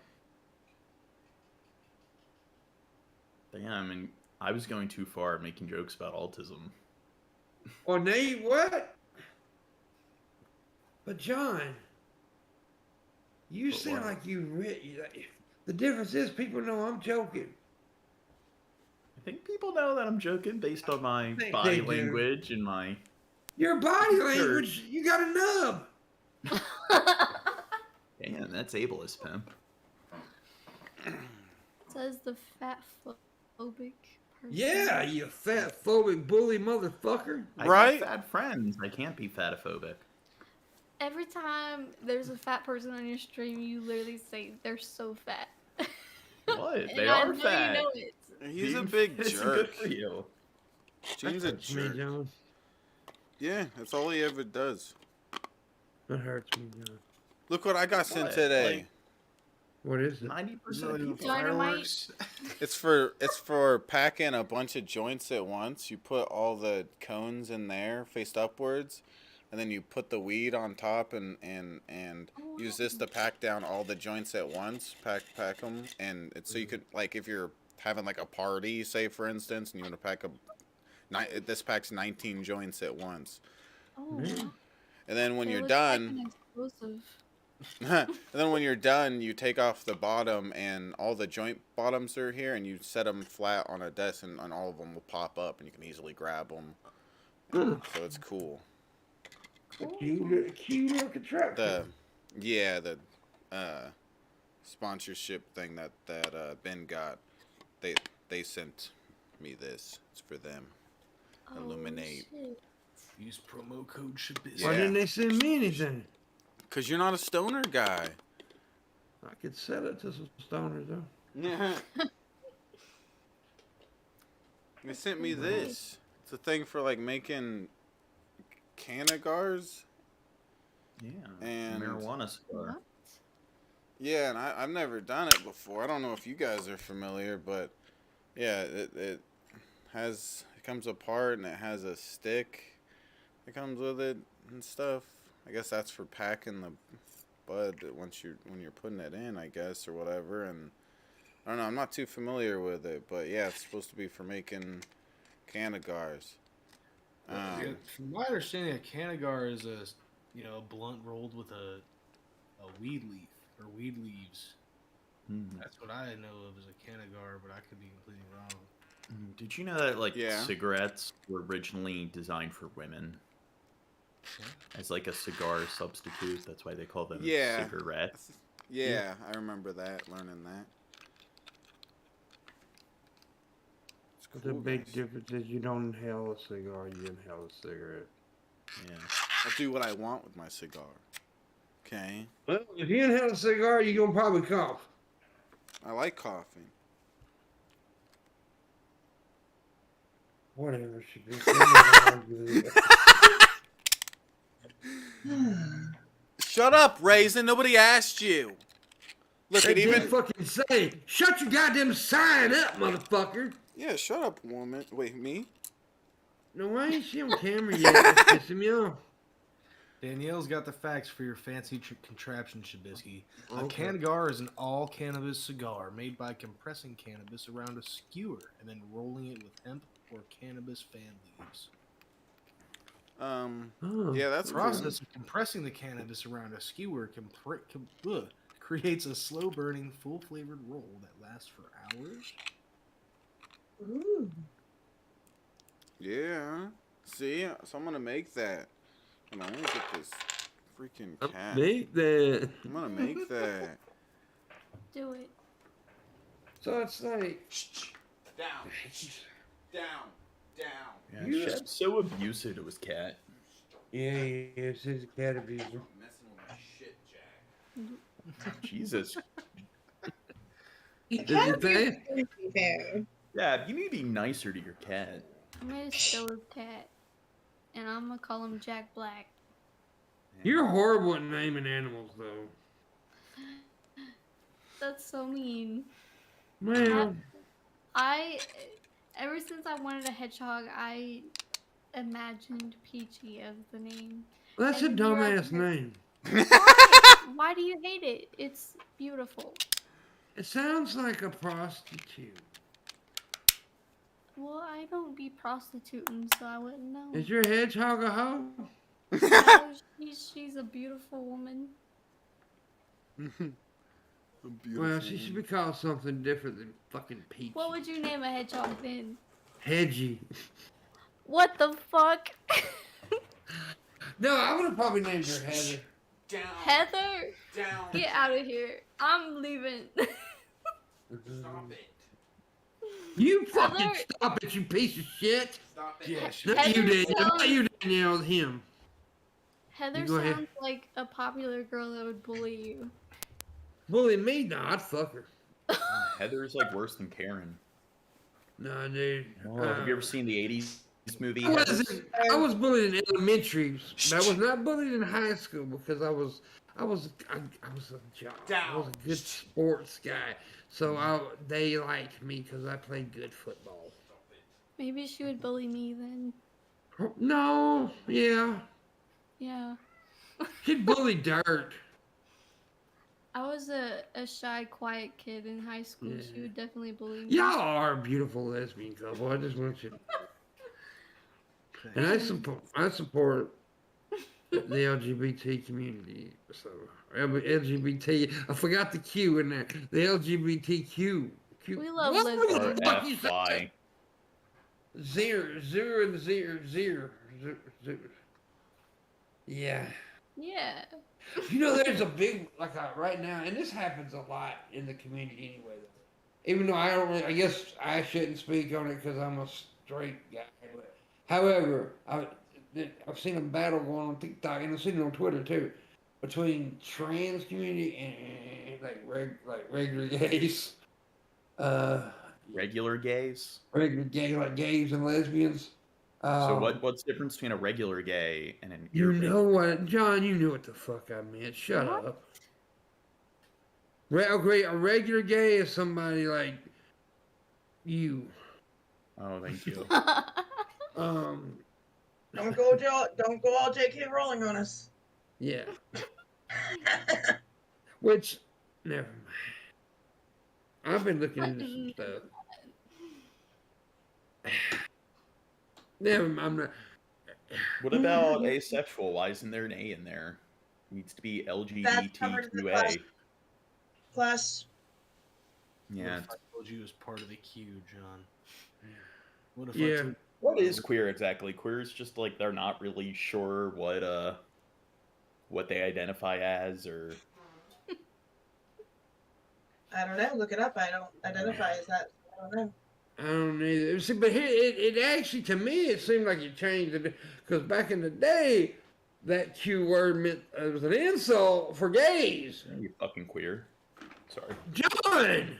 Damn, and I was going too far making jokes about autism. Oh, Nate, what? But John, you But sound what? like the difference is people know I'm joking. I think people know that I'm joking based on my They body do. language and my. Your body Sure. language, you got a nub. Damn, that's ableist, pimp. Says the fat phobic person. Yeah, you fat phobic bully motherfucker. Right? I got fat friends. I can't be fatophobic. Every time there's a fat person on your stream, you literally say they're so fat. What? And They I are know fat. You know it. He's a Being big fit isn't jerk. Good for you. Gene's a Hurts me, jerk. John. Yeah, that's all he ever does. That hurts me, John. Look what I got sent What? today. Like, What is it? 90% of people. Dynamite. It's for packing a bunch of joints at once. You put all the cones in there faced upwards, and then you put the weed on top and use this to pack down all the joints at once. Pack them, and it's so you could, like, if you're having like a party, say for instance, and you want to pack this packs 19 joints at once. Oh, And then when it you're looks like done, an explosive. and then when you're done, you take off the bottom, and all the joint bottoms are here, and you set them flat on a desk, and all of them will pop up, and you can easily grab them. So it's cool. Cute little contraption. The sponsorship thing that Ben got, they sent me this. It's for them. Illuminate. Oh, shit. Use promo code Shabizz. Why Yeah. didn't they send me anything? Cause you're not a stoner guy. I could sell it to some stoners though. They sent me this. It's a thing for like making cannagars. Yeah. And- marijuana cigar. What? Yeah, and I've never done it before. I don't know if you guys are familiar, but yeah, it comes apart and it has a stick that comes with it and stuff. I guess that's for packing the bud when you're putting it in, I guess, or whatever. And I don't know, I'm not too familiar with it, but yeah, it's supposed to be for making cannagars. Yeah, from my understanding, a canagar is a blunt rolled with a weed leaf or weed leaves. Mhm. That's what I know of as a canagar, but I could be completely wrong. Did you know that like Yeah. cigarettes were originally designed for women as like a cigar substitute? That's why they call them Yeah. cigarettes. Yeah, I remember that, learning that. It's But the cool, big guys. difference is you don't inhale a cigar, you inhale a cigarette. Yeah. I'll do what I want with my cigar. Okay? Well, if you inhale a cigar, you're gonna probably cough. I like coughing. Whatever she did. Shut up, Raisin. Nobody asked you. Look, They it even. did fucking say, shut your goddamn sign up, motherfucker. Yeah, shut up, woman. Wait, me? No, why ain't she on camera yet? That's pissing me off. Danielle's got the facts for your fancy contraption, Shabisky. A Okay. Cangar is an all-cannabis cigar made by compressing cannabis around a skewer and then rolling it with hemp or cannabis fan leaves. Oh. Yeah, that's The cool. process of compressing the cannabis around a skewer creates a slow-burning, full-flavored roll that lasts for hours. Ooh. Yeah. See, so I'm gonna make that. Hold on, let me get this freaking cat. Make that. I'm gonna make that. Do it. So it's like, Down. Down. Down. Yeah, You- Shep's so abusive to his cat. yeah, it's his cat abuser. Messing with my shit, Jack. Jesus. The Did cat you abuse think? is pretty fair. Yeah, you need to be nicer to your cat. I'm gonna steal his cat, and I'm gonna call him Jack Black. You're horrible at naming animals, though. That's so mean. Well, Ever since I wanted a hedgehog, I imagined Peachy as the name. that's a and you're dumbass up here- name. Why? Why do you hate it? It's beautiful. It sounds like a prostitute. Well, I don't be prostituting, so I wouldn't know. Is your hedgehog a hoe? No, she's a beautiful woman. Well, she should be called something different than fucking Peach. What would you name a hedgehog then? Hedgy. What the fuck? No, I would have probably named her Heather. Down. Heather? Down. Get out of here. I'm leaving. Stop it. You fucking Heather- stop it, you piece of shit. Stop it. Yeah, Not you, Heather Daniel. Not sounds- you, Danielle. Him. Heather You go ahead. sounds like a popular girl that would bully you. Bully me? No, I'd fuck her. Heather's like worse than Karen. No, dude. Have you ever seen the 80s movie? I was bullied in elementary. I was not bullied in high school because I was a jock. I was a good sports guy. So they liked me because I played good football. Maybe she would bully me then. No, yeah. Yeah. She'd bully dirt. I was a shy, quiet kid in high school. She Yeah. would definitely bully me. Y'all are a beautiful lesbian couple. I just want you to. And I support the LGBT community. So LGBT. I forgot the Q in there. The LGBTQ. We love What lesbians. the fuck you said? FY. Zero. Yeah. Yeah. You know, there's a big right now, and this happens a lot in the community anyway. Even though I don't really, I guess I shouldn't speak on it because I'm a straight guy. But however, I've seen a battle going on TikTok, and I've seen it on Twitter too, between trans community and regular gays. Regular gays? Regular gay, like gays and lesbians. So what's the difference between a regular gay and an You irregular? know what, John? You knew what the fuck I meant. Shut What? up. Okay, a regular gay is somebody like you. Oh, thank you. Don't go all J.K. Rowling on us. Yeah. Which, never mind. I've been looking into some stuff. Never mind. I'm not. What about asexual? Why isn't there an A in there? It needs to be That's covered in the class. LGBTQA. Plus, Yeah. What if I told you as part of the Q, John? What if Yeah. I told What is queer exactly? Queer is just like they're not really sure what they identify as, or I don't know. Look it up. I don't identify as that. I don't know. I don't either. See, but here, it actually, to me, it seemed like it changed it because back in the day, that Q word meant it was an insult for gays. you fucking queer. Sorry. John,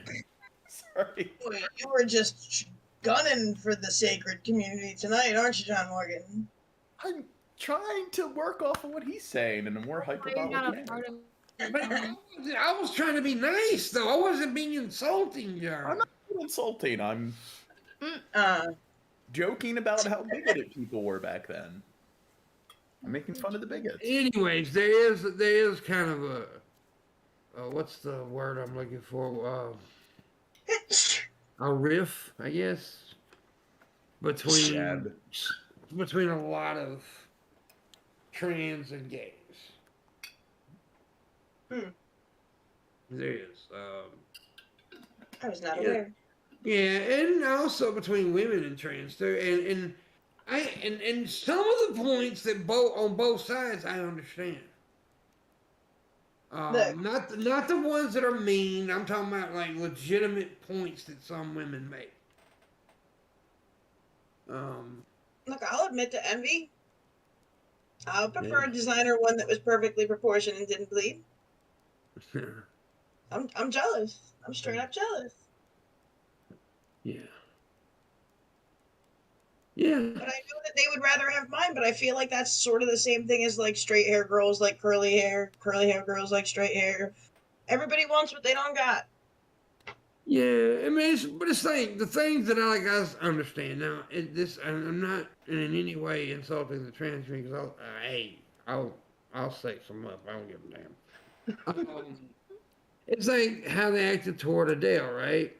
Sorry. Wait, you were just gunning for the sacred community tonight, aren't you, John Morgan? I'm trying to work off of what he's saying, and I'm more hype Why you're about not what a he part of But I was trying to be nice, though. I wasn't being insulting, I'm John. not insulting. I'm Uh, joking about how bigoted people were back then. I'm making fun of the bigots. Anyways, there is kind of a what's the word I'm looking for? A riff, I guess, between a lot of trans and gays. There is. I was not Yeah. aware. Yeah, and also between women and trans too, and some of the points that on both sides I understand. Look. Not the ones that are mean. I'm talking about like legitimate points that some women make. Look, I'll admit to envy. I would prefer Yeah. a designer one that was perfectly proportioned and didn't bleed. I'm jealous. I'm straight up jealous. Yeah. Yeah. But I know that they would rather have mine, but I feel like that's sort of the same thing as like straight hair girls like curly hair girls like straight hair. Everybody wants what they don't got. Yeah, I mean, but it's like the things that I guys understand now. I'm not in any way insulting the trans because I'll say some up. I don't give a damn. It's like how they acted toward Adele, right?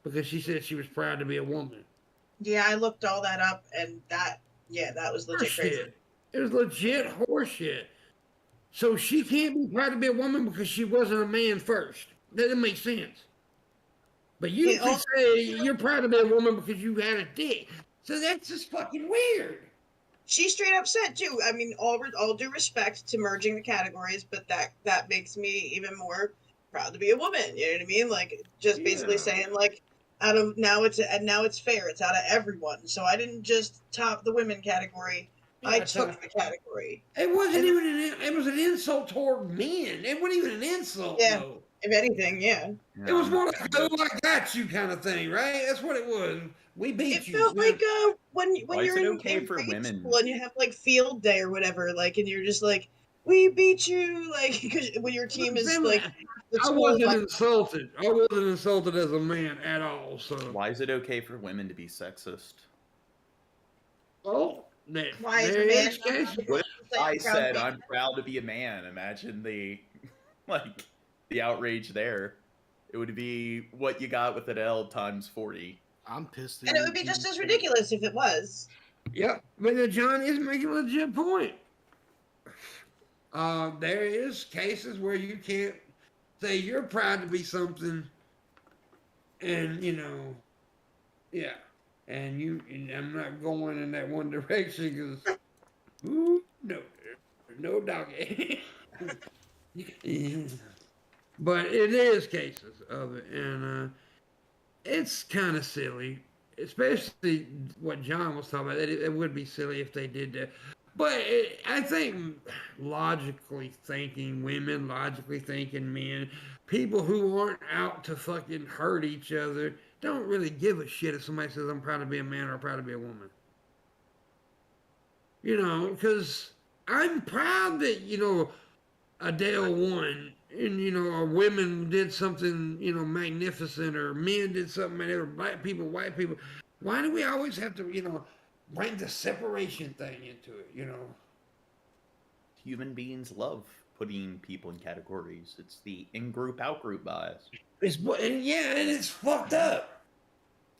Because she said she was proud to be a woman. Yeah, I looked all that up, and that was legit crazy. Horseshit. It was legit horseshit. So she can't be proud to be a woman because she wasn't a man first. That doesn't make sense. But you can say you're proud to be a woman because you had a dick. So that's just fucking weird. She straight up said too. I mean, all due respect to merging the categories, but that makes me even more proud to be a woman. You know what I mean? Like just basically saying like now it's fair. It's out of everyone. So I didn't just top the women category. I took the category. It wasn't even it was an insult toward men. It wasn't even an insult though. If anything, yeah. It was more like, oh, I got you kind of thing, right? That's what it was. We beat you. It felt like when you're in okay for grade women? school and you have like field day or whatever, like, and you're just like, we beat you, like, because when your team is like, I wasn't insulted. I wasn't insulted as a man at all. So why is it okay for women to be sexist? Oh, why is a man? What if I said I'm proud to be a man? Imagine the outrage there. It would be what you got with Adele times 40. I'm pissed. And it would be just as ridiculous if it was. Yep, but John is making a legit point. There is cases where you can't say you're proud to be something, and yeah, and I'm not going in that one direction because, no doggy. Yeah. But it is cases of it, and it's kind of silly, especially what John was talking about. It would be silly if they did that. But I think logically thinking women, logically thinking men, people who aren't out to fucking hurt each other, don't really give a shit if somebody says I'm proud to be a man or proud to be a woman. Because I'm proud that, Adele won, and or women did something magnificent, or men did something, and they were black people, white people. Why do we always have to bring the separation thing into it? Human beings love putting people in categories. It's the in-group, out-group bias. And it's fucked up.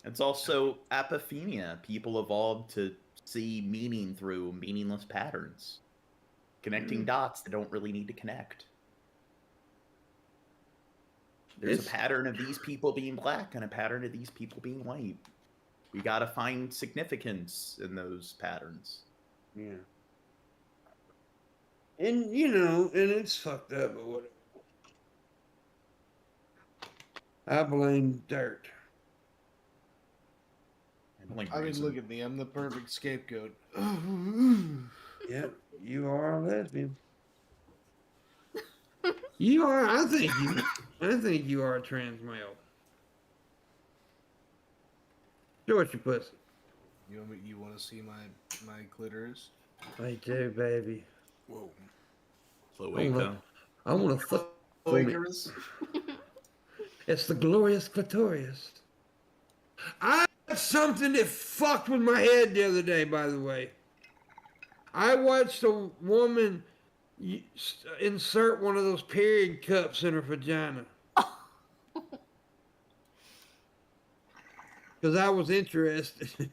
It's also apophenia. People evolved to see meaning through meaningless patterns. Connecting dots that don't really need to connect. There's a pattern of these people being black and a pattern of these people being white. We gotta find significance in those patterns. Yeah. And and it's fucked up, but whatever. I blame dirt. I mean, look at me. I'm the perfect scapegoat. Yep, you are a lesbian. You are. I think you are a trans male. Show us your pussy. You want to see my clitoris? Me too, baby. Whoa. Cloaca. I want to fuck on it. Clitoris. It's the glorious clitoris. I had something that fucked with my head the other day, by the way. I watched a woman insert one of those period cups in her vagina. Because I was interested.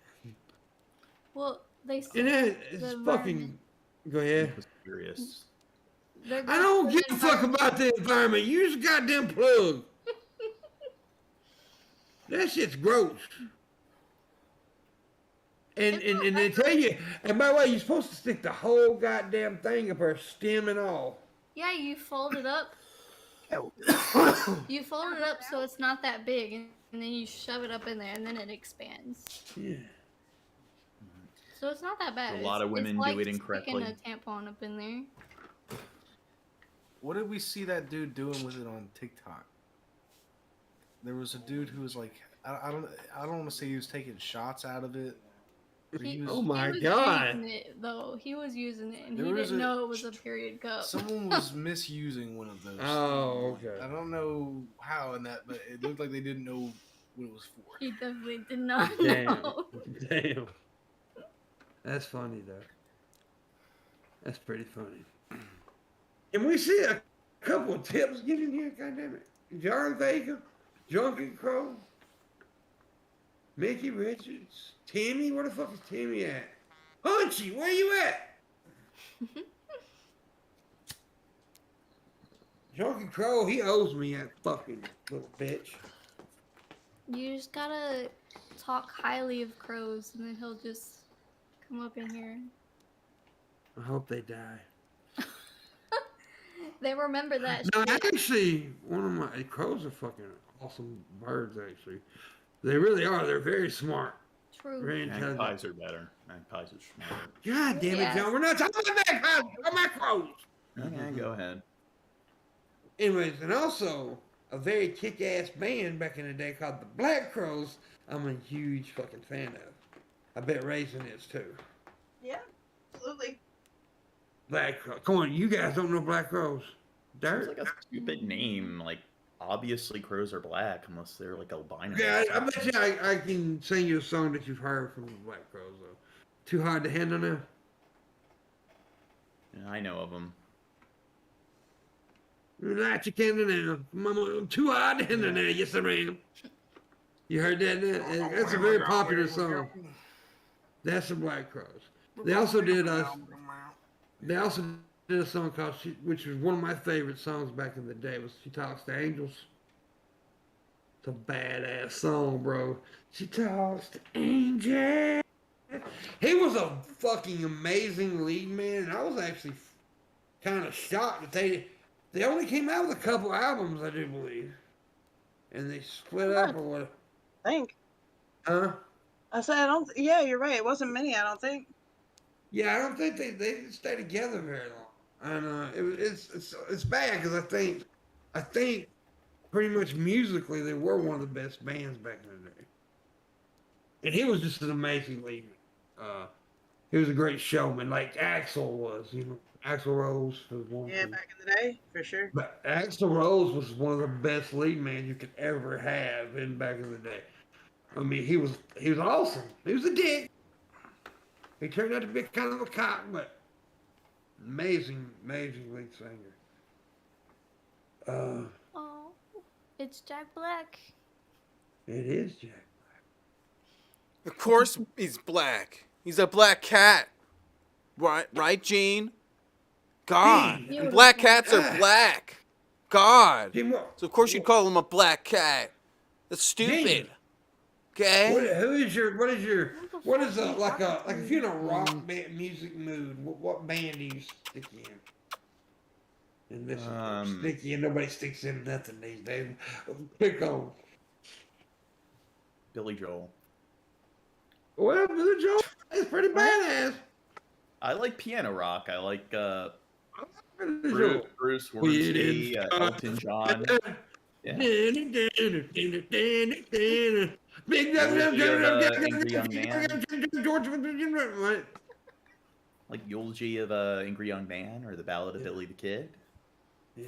Well, they And said it's the fucking. Go ahead. I was curious. they're I good don't for give the a fuck environment. about the environment. Use a goddamn plug. That shit's gross. And they tell you, and by the way, you're supposed to stick the whole goddamn thing up her, stem and all. Yeah, you fold it up. You fold it up so it's not that big, and then you shove it up in there, and then it expands. Yeah. So it's not that bad. A lot of women it's like do it incorrectly. sticking a tampon up in there. What did we see that dude doing with it on TikTok? There was a dude who was like, I don't want to say he was taking shots out of it. But he was, Oh my he was God. using it, though. He was using it, and There he was didn't a- know it was a period cup. someone was misusing one of those. Oh, okay. I don't know how in that, but it looked like they didn't know what it was for. He definitely did not Damn. know. Damn. That's funny, though. That's pretty funny. Can we see a couple of tips get in here? Goddamn it. John Vega, Junkie Crow, Mickey Richards, Timmy. Where the fuck is Timmy at? Hunchy, where you at? Junkie Crow, he owes me, that fucking little bitch. You just gotta talk highly of crows, and then he'll just come up in here. I hope they die. They remember that No, shit. actually, one of my crows are fucking awesome birds. Actually, they really are. They're very smart, True. very intelligent. Magpies are better. Magpies are smarter. God damn it, Yes. John! We're not talking about magpies. We're talking about crows. Okay, go ahead. Anyways, and also a very kick-ass band back in the day called the Black Crows. I'm a huge fucking fan of. I bet Raisin is too. Yeah, absolutely. Black Crows. Come on, you guys don't know Black Crows. Sounds Dirt. like a stupid name. Like, obviously crows are black unless they're like albino. Yeah, I bet you I can sing you a song that you've heard from the Black Crows though. Too hard to handle now. Yeah, I know of them. Light your candle now. Mama, I'm too hard to handle now. Yes, I am. You heard that? That's a very popular song. That's the Black Crows. They also did They also did a song called which was one of my favorite songs back in the day. Was She Talks to Angels. It's a badass song, bro. She talks to angels. He was a fucking amazing lead man, and I was actually kind of shocked that they only came out with a couple albums, I do believe, and they split up or what? I think. Huh? I said I don't. Yeah, you're right. It wasn't many. I don't think. Yeah, I don't think they didn't stay together very long, and it's bad because I think pretty much musically they were one of the best bands back in the day, and he was just an amazing leader. He was a great showman, like Axl was. You know, Axl Rose was one. Yeah, back in the day, for sure. But Axl Rose was one of the best lead men you could ever have in back in the day. I mean, he was awesome. He was a dick. He turned out to be kind of a cock, but amazing lead singer. Oh, it's Jack Black. It is Jack. Of course he's black. He's a black cat. Right, Gene? God. Gene. And black cats are black. God. Gene, So of course you'd call him a black cat. That's stupid. Gene. Okay? What is like if you're in a rock band music mood, what band do you stick in? And this is sticky, and nobody sticks in nothing these days. Pick on. Billy Joel. Well, Billy Joel is pretty badass. I like piano rock. I like Billy Bruce, Joel. Bruce We Wordsky, didn't Elton John. Yeah. Big Eulogy of Angry Young Man. George. Like Eulogy of Angry Young Man or The Ballad of Yeah. Billy the Kid. Yeah.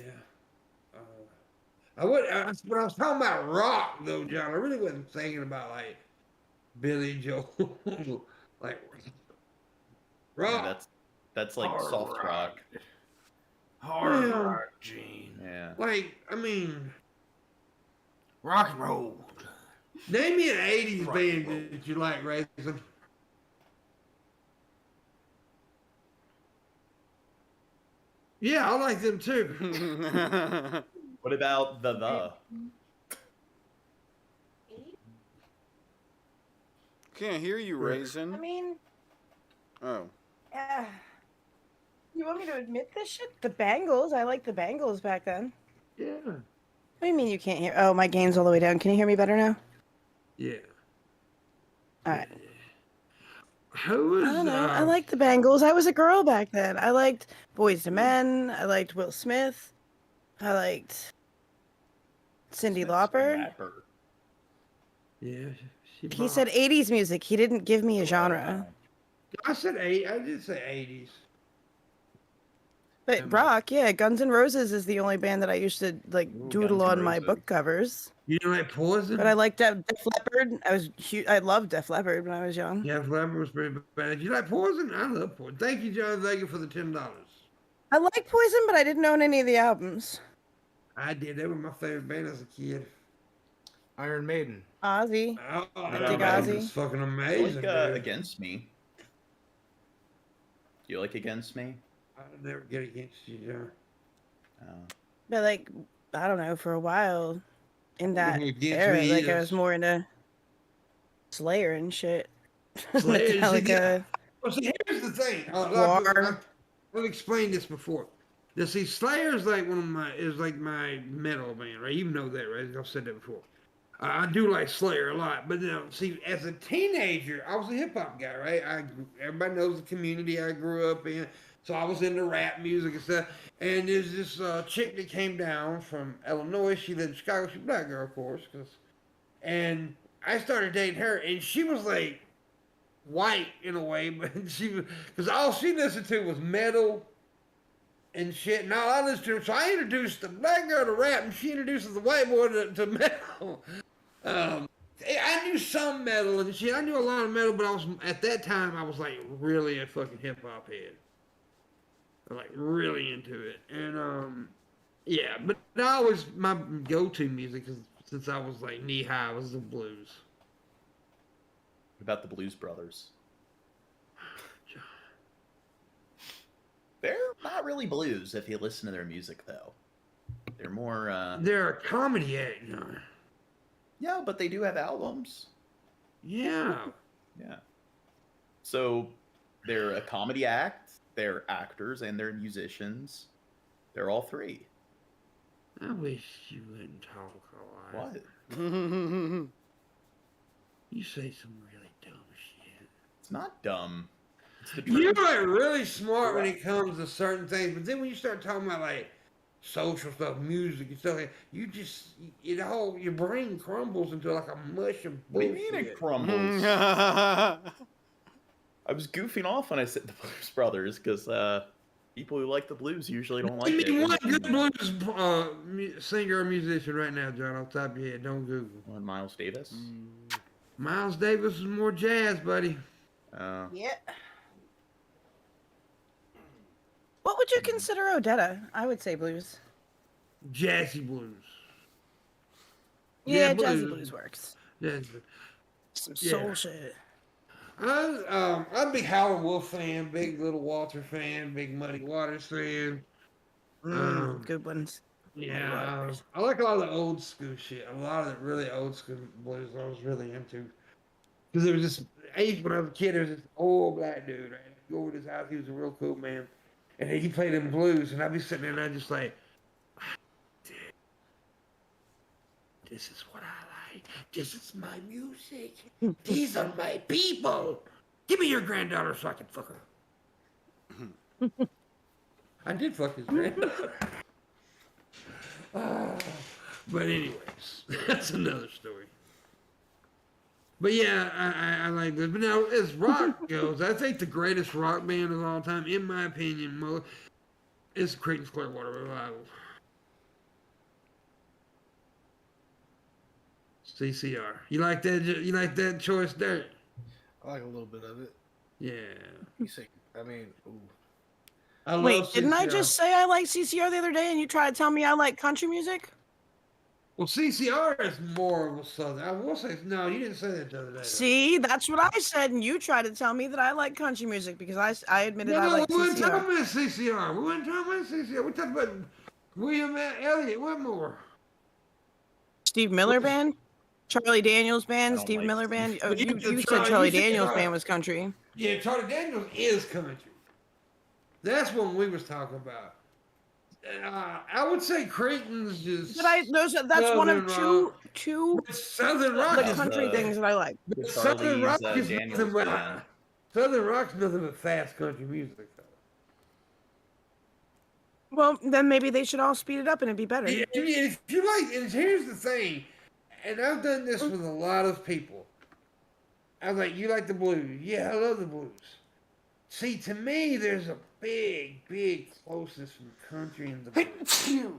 When I was talking about rock, though, John, I really wasn't thinking about like Billy Joel, like rock. Yeah, that's like Hard soft rock. Hard Yeah. rock, Gene. Yeah. Like, I mean, Rock and roll. name me an '80s Rock band and roll. that you like, Raisin. Yeah, I like them too. What about the? Can't hear you, Raisin. I mean, Oh. you want me to admit this shit? The Bangles. I liked the Bangles back then. Yeah. What do you mean you can't hear? Oh, my gain's all the way down. Can you hear me better now? Yeah. All right. Who is? I don't know. I liked the Bangles. I was a girl back then. I liked Boyz II Men. I liked Will Smith. I liked Cyndi Lauper. Rapper. Yeah. He said 80s music. He didn't give me a genre. I said eight. I did say '80s. But rock, yeah. Guns N' Roses is the only band that I used to like Ooh, doodle Guns N' on my Roses. book covers. You didn't like Poison? But I liked Def Leppard. I loved Def Leppard when I was young. Yeah, Flavor was pretty bad. You like Poison? I love Poison. Thank you, John Vega, for the $10. I like Poison, but I didn't own any of the albums. I did. They were my favorite band as a kid. Iron Maiden. Ozzy. Oh, Dig that Ozzy. was fucking I amazing. like dude. Against Me. Do you like Against Me? I'll never get against you, John. But like, I don't know, for a while in that Against era, Me like I is- was more into Slayer and shit. Slayer, Metallica. Well, see, here's the thing. War. I've explained this before. Now, see, Slayer is like my metal band, right? You know that, right? I've said that before. I do like Slayer a lot, but see, as a teenager, I was a hip hop guy, right? Everybody knows the community I grew up in, so I was into rap music and stuff. And there's this chick that came down from Illinois. She lived in Chicago. She's a black girl, of course, and I started dating her, and she was like white in a way, but because all she listened to was metal and shit. And all I listened to, so I introduced the black girl to rap, and she introduces the white boy to metal. I knew some metal and shit. I knew a lot of metal, but at that time I was like really a fucking hip hop head, like really into it. And yeah, but my go-to music since I was like knee high was the blues. What about the Blues Brothers? They're not really blues if you listen to their music, though. They're more. They're a comedy act, John. Yeah, but they do have albums. Yeah. Yeah. So they're a comedy act, they're actors, and they're musicians. They're all three. I wish you wouldn't talk a lot. What? You say some really dumb shit. It's not dumb. It's the You're truth. like really smart when it comes to certain things, but then when you start talking about like social stuff, music and stuff, your brain crumbles into like a mush of What do bullshit. you mean it crumbles? I was goofing off when I said the Blues Brothers because people who like the blues usually don't like Give me it. one good blues singer or musician right now, John, off the top of your head. Don't Google. What, Miles Davis? Miles Davis is more jazz, buddy. Yeah. What would you consider Odetta? I would say blues. Jazzy blues. Yeah, blues. jazzy blues works. Jazzy. Some Yeah. soul shit. I'm a big Howard Wolf fan, big Little Walter fan, big Muddy Waters fan. Good ones. Yeah, I like a lot of the old school shit. A lot of the really old school blues I was really into. Because there was this age when I was a kid, there was this old black dude, right? I'd go over to his house, he was a real cool man. And he played them blues, and I'd be sitting there and I'd just like, this is what I like. This is my music. These are my people. Give me your granddaughter so I can fuck her. I did fuck his granddaughter. But anyways, that's another story. But yeah, I like this. But now, as rock goes, I think the greatest rock band of all time, in my opinion, is Creedence Clearwater Revival. CCR. You like that? You like that choice there? I like a little bit of it. Yeah. You say, I mean, ooh. I love Wait, CCR. didn't I just say I like CCR the other day and you tried to tell me I like country music? Well, CCR is more of a southern. I will say no. You didn't say that the other day. Though. See, that's what I said, and you tried to tell me that I like country music because I admitted I No, like we weren't CCR. talking about CCR. We weren't talking about CCR. We talked about William Elliott. What more? Steve Miller Band? Charlie Daniels I Band? don't Steve like Miller Band? Oh, But you said said Charlie you said Daniels Charlie. Band was country. Yeah, Charlie Daniels is country. That's what we was talking about. I would say Creighton's just. But that's one of Southern two But Southern the rock is country things that I like. the Southern rock Charlie's is Daniels nothing but band. Southern rock's nothing but fast country music. Though. Well, then maybe they should all speed it up and it'd be better. Yeah, if you like, and here's the thing, and I've done this with a lot of people. I was like, you like the blues? Yeah, I love the blues. See, to me, there's a big closeness from country and the blues.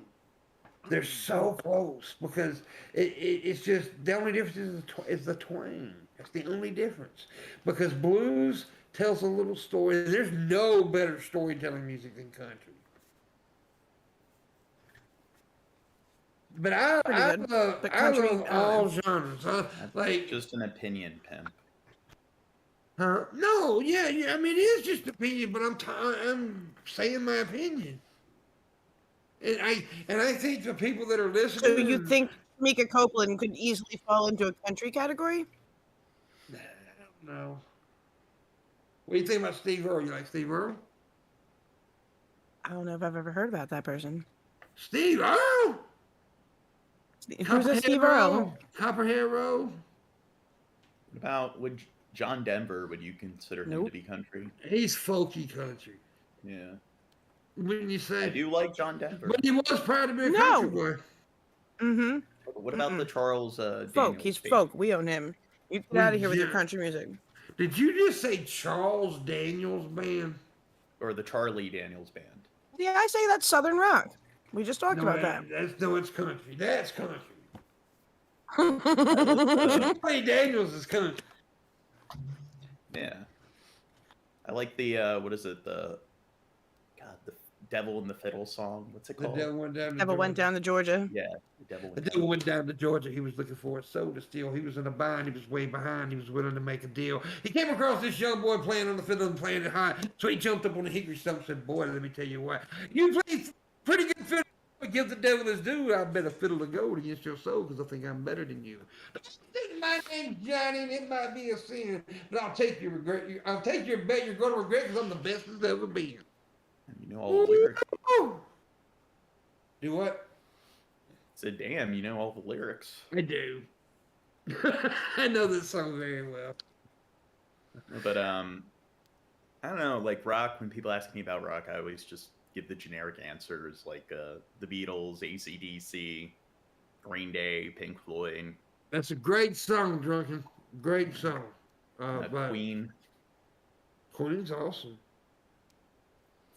They're so close because it's just the only difference is the twang. That's the only difference. Because blues tells a little story. There's no better storytelling music than country. But I love all genres. Like Just an opinion, pimp. no, yeah. I mean, it is just opinion, but I'm saying my opinion. And I think the people that are listening. So you think Mika Copeland could easily fall into a country category? I don't know. What do you think about Steve Earle? You like Steve Earle? I don't know if I've ever heard about that person. Steve Earle? Who's a Steve Earle? Copperhead Road? What about John Denver? Would you consider him to be country? He's folky country. Yeah. Wouldn't you say? I do like John Denver. But he was proud to be a country boy. Mm-hmm. What about the Charles folk? Daniels He's band? folk. We own him. You get out of here with your country music. Did you just say Charles Daniels Band? Or the Charlie Daniels band? Yeah, I say that's Southern rock. We just talked about that. It's country. That's country. Uh, Charlie Daniels is country. Yeah. I like the what is it? The Devil in the Fiddle song. What's it The called? devil went down to Devil went Georgia. down to Georgia. Yeah, the Devil. The devil went down to Georgia. He was looking for a soda steal. He was in a bind. He was way behind. He was willing to make a deal. He came across this young boy playing on the fiddle and playing it high. So he jumped up on the hickory stump and said, "Boy, let me tell you what. You play pretty good fiddle. Give the devil his due. I bet a fiddle of gold against your soul because I think I'm better than you. Don't think my name's Johnny and it might be a sin, but I'll take your regret. I'll take your bet you're going to regret because I'm the best there's ever been." You know all the lyrics. Do what? Said, damn, you know all the lyrics. I do. I know this song very well. But I don't know, like rock, when people ask me about rock, I always just give the generic answers like the Beatles, AC/DC, Green Day, Pink Floyd. That's a great song, Drunken. Great song. But Queen. Queen's awesome.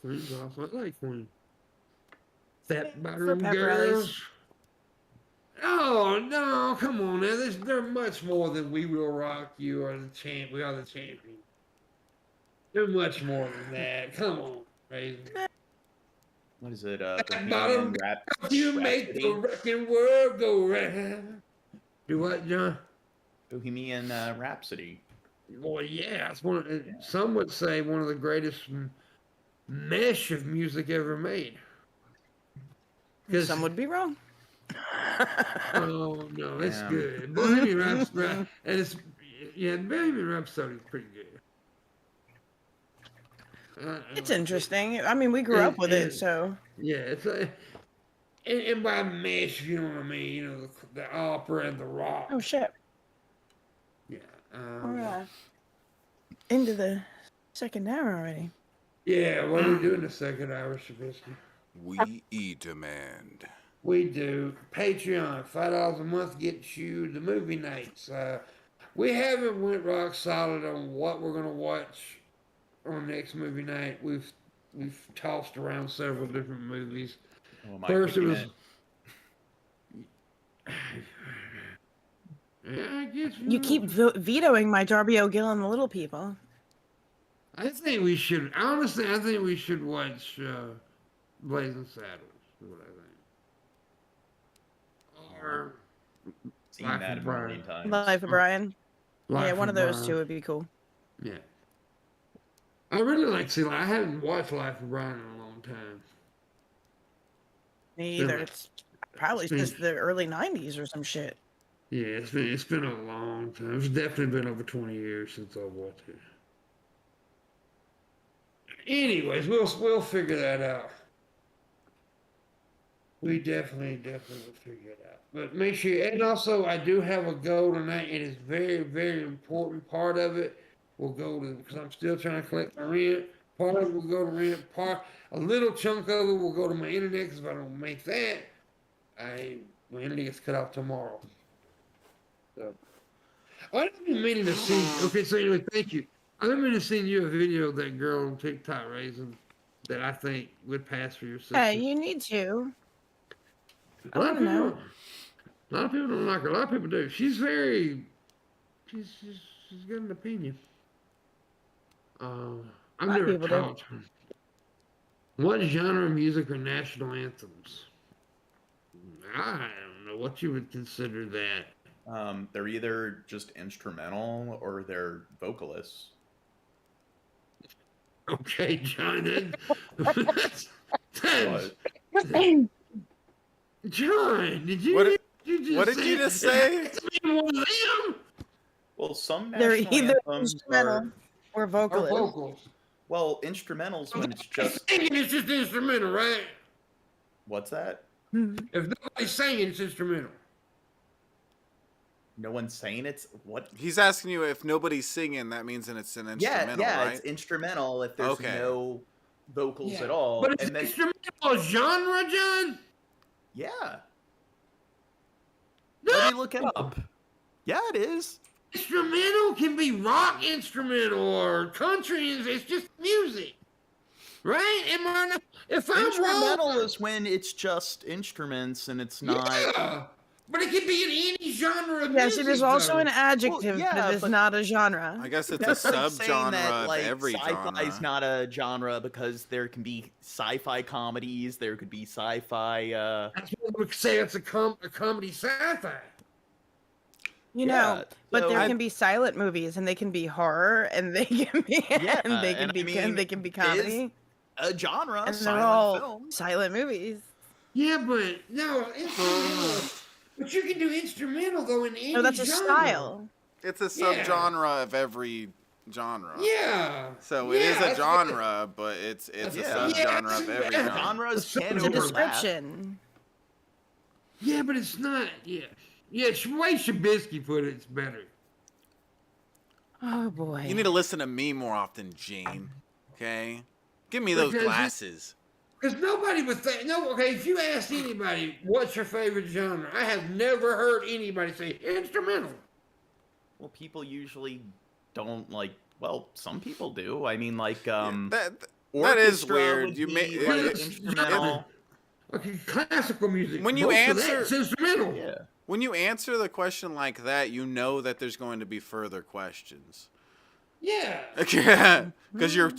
Queen's awesome. I like Queen. Fat bottom pep girls. rallies. Oh no! Come on now. They're much more than We Will Rock You or the champ. We Are the Champion. They're much more than that. Come on, crazy. What is it? Bottom Bohemian You make the Rhapsody? wrecking world go round. Do what, John? Bohemian Rhapsody. Well, yeah, it's some would say one of the greatest mesh of music ever made. Some would be wrong. Oh no, it's Yeah. good. Bohemian Rhapsody, and Bohemian Rhapsody is pretty good. It's interesting. I mean, we grew up with it, so. Yeah, it's and by mesh, you know what I mean. You know, the opera and the rock. Oh shit. Yeah. We're into the second hour already. Yeah, what are we doing the second hour, Shabisky? We demand. We do. Patreon, $5 a month gets you the movie nights. we haven't went rock solid on what we're gonna watch on next movie night. We've tossed around several different movies. Oh, my First, it was. goodness. Yeah, I guess You keep vetoing my Darby O'Gill and the Little People. I think we should. Honestly, I think we should watch Blazing Saddles. Is what I think. Or Seen Life that of a million Brian. times. Life of Brian. Life Yeah, one of those Brian. two would be cool. Yeah. I really like to see. I haven't watched Life of Brian in a long time. Me Been either. like- It's probably been- since the early 90s or some shit. Yeah, it's been a long time. It's definitely been over 20 years since I've watched it. Anyways, we'll figure that out. We definitely will figure it out. But make sure, and also I do have a goal tonight. It is very, very important. Part of it will go to, because I'm still trying to collect my rent. Part of it will go to rent. A little chunk of it will go to my internet, because if I don't make that, my internet gets cut off tomorrow. So, I've been meaning to see. Okay, so anyway, thank you. I've been meaning to send you a video of that girl on TikTok raising that I think would pass for your sister. Hey, you need to. A lot of I don't know. people, a lot of people don't like her. A lot of people do. She's got an opinion. I've lot of never people do. talked to her. What genre of music are national anthems? I don't know what you would consider that. They're either just instrumental or they're vocalists. Okay, John. That's, What? John, did you? What did- you just what did you just say? It's one of them. Well, some They're national either anthems instrumental are, or Or vocalist. vocals. well, instrumentals when it's just Singing is just instrumental, right? what's that? If nobody's singing, it's instrumental. No one's saying it's what? He's asking you if nobody's singing, that means that it's an instrumental, Yeah, right? it's instrumental if there's Okay. no vocals Yeah. at all. But it's and then instrumental a genre, John? yeah, No. let me look it up. Yeah, it is. Instrumental can be rock instrumental or country. It's just music. Right? Am I not? If I'm Instrumental wrong, is when it's just instruments and it's not. yeah. But it can be in any genre of Yes, music. it is also though. an adjective, yeah, but it is but- not a genre. I guess it's That's a like saying subgenre that, of like, every sci-fi is genre. not a genre because there can be sci-fi comedies, there could be sci-fi. That's what we say. It's a comedy sci-fi. You Yeah, know, but so- there can be silent movies, and they can be horror, and they can be, Yeah, and they can and be, I mean, they can be is comedy, A genre, and they're silent all film. silent movies. Yeah, but no instrumental. But you can do instrumental though in any No, that's a genre. style. It's a Yeah. subgenre of every genre. Yeah. So it is Yeah, a that's genre, but it's a Yeah. subgenre of every Yeah. genre. Genres can It's a Overlap. description. Yeah, but it's not. Yeah. Yeah, the way Shabisky put it, it's better. Oh boy. You need to listen to me more often, Gene. Okay? Give me those Because it- glasses. Because nobody would think, no, okay, if you ask anybody, what's your favorite genre? I have never heard anybody say instrumental. Well, people usually don't like. Well, some people do. I mean, like That is orchestra weird. would You be, may like, it- instrumental. Okay, classical music. When you most of answer- that's instrumental. Yeah. when you answer the question like that, you know that there's going to be further questions. Yeah. Because you're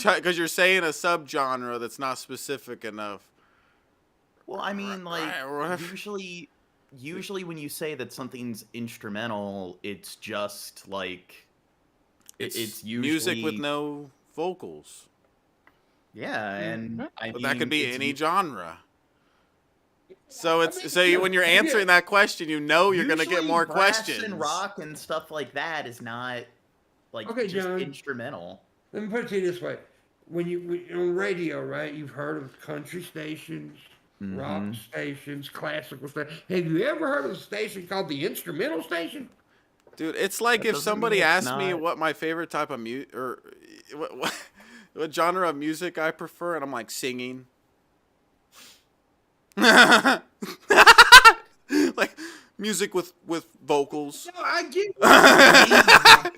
saying a subgenre that's not specific enough. Well, I mean, like Right. usually when you say that something's instrumental, it's just like it's usually music with no vocals. Yeah, and I But mean, that could be it's any u- genre. So I it's mean, so yeah, when you're yeah. answering that question, you know you're gonna get usually more brass questions. and rock and stuff like that is not like Okay, just John. instrumental. Let me put it to you this way. When on radio, right, you've heard of country stations, rock Mhm. stations, classical stations. Have you ever heard of a station called the instrumental station? Dude, it's like That if doesn't somebody mean it's asked me not- what my favorite type of music or what genre of music I prefer, and I'm like singing. Like music with vocals. No, I get what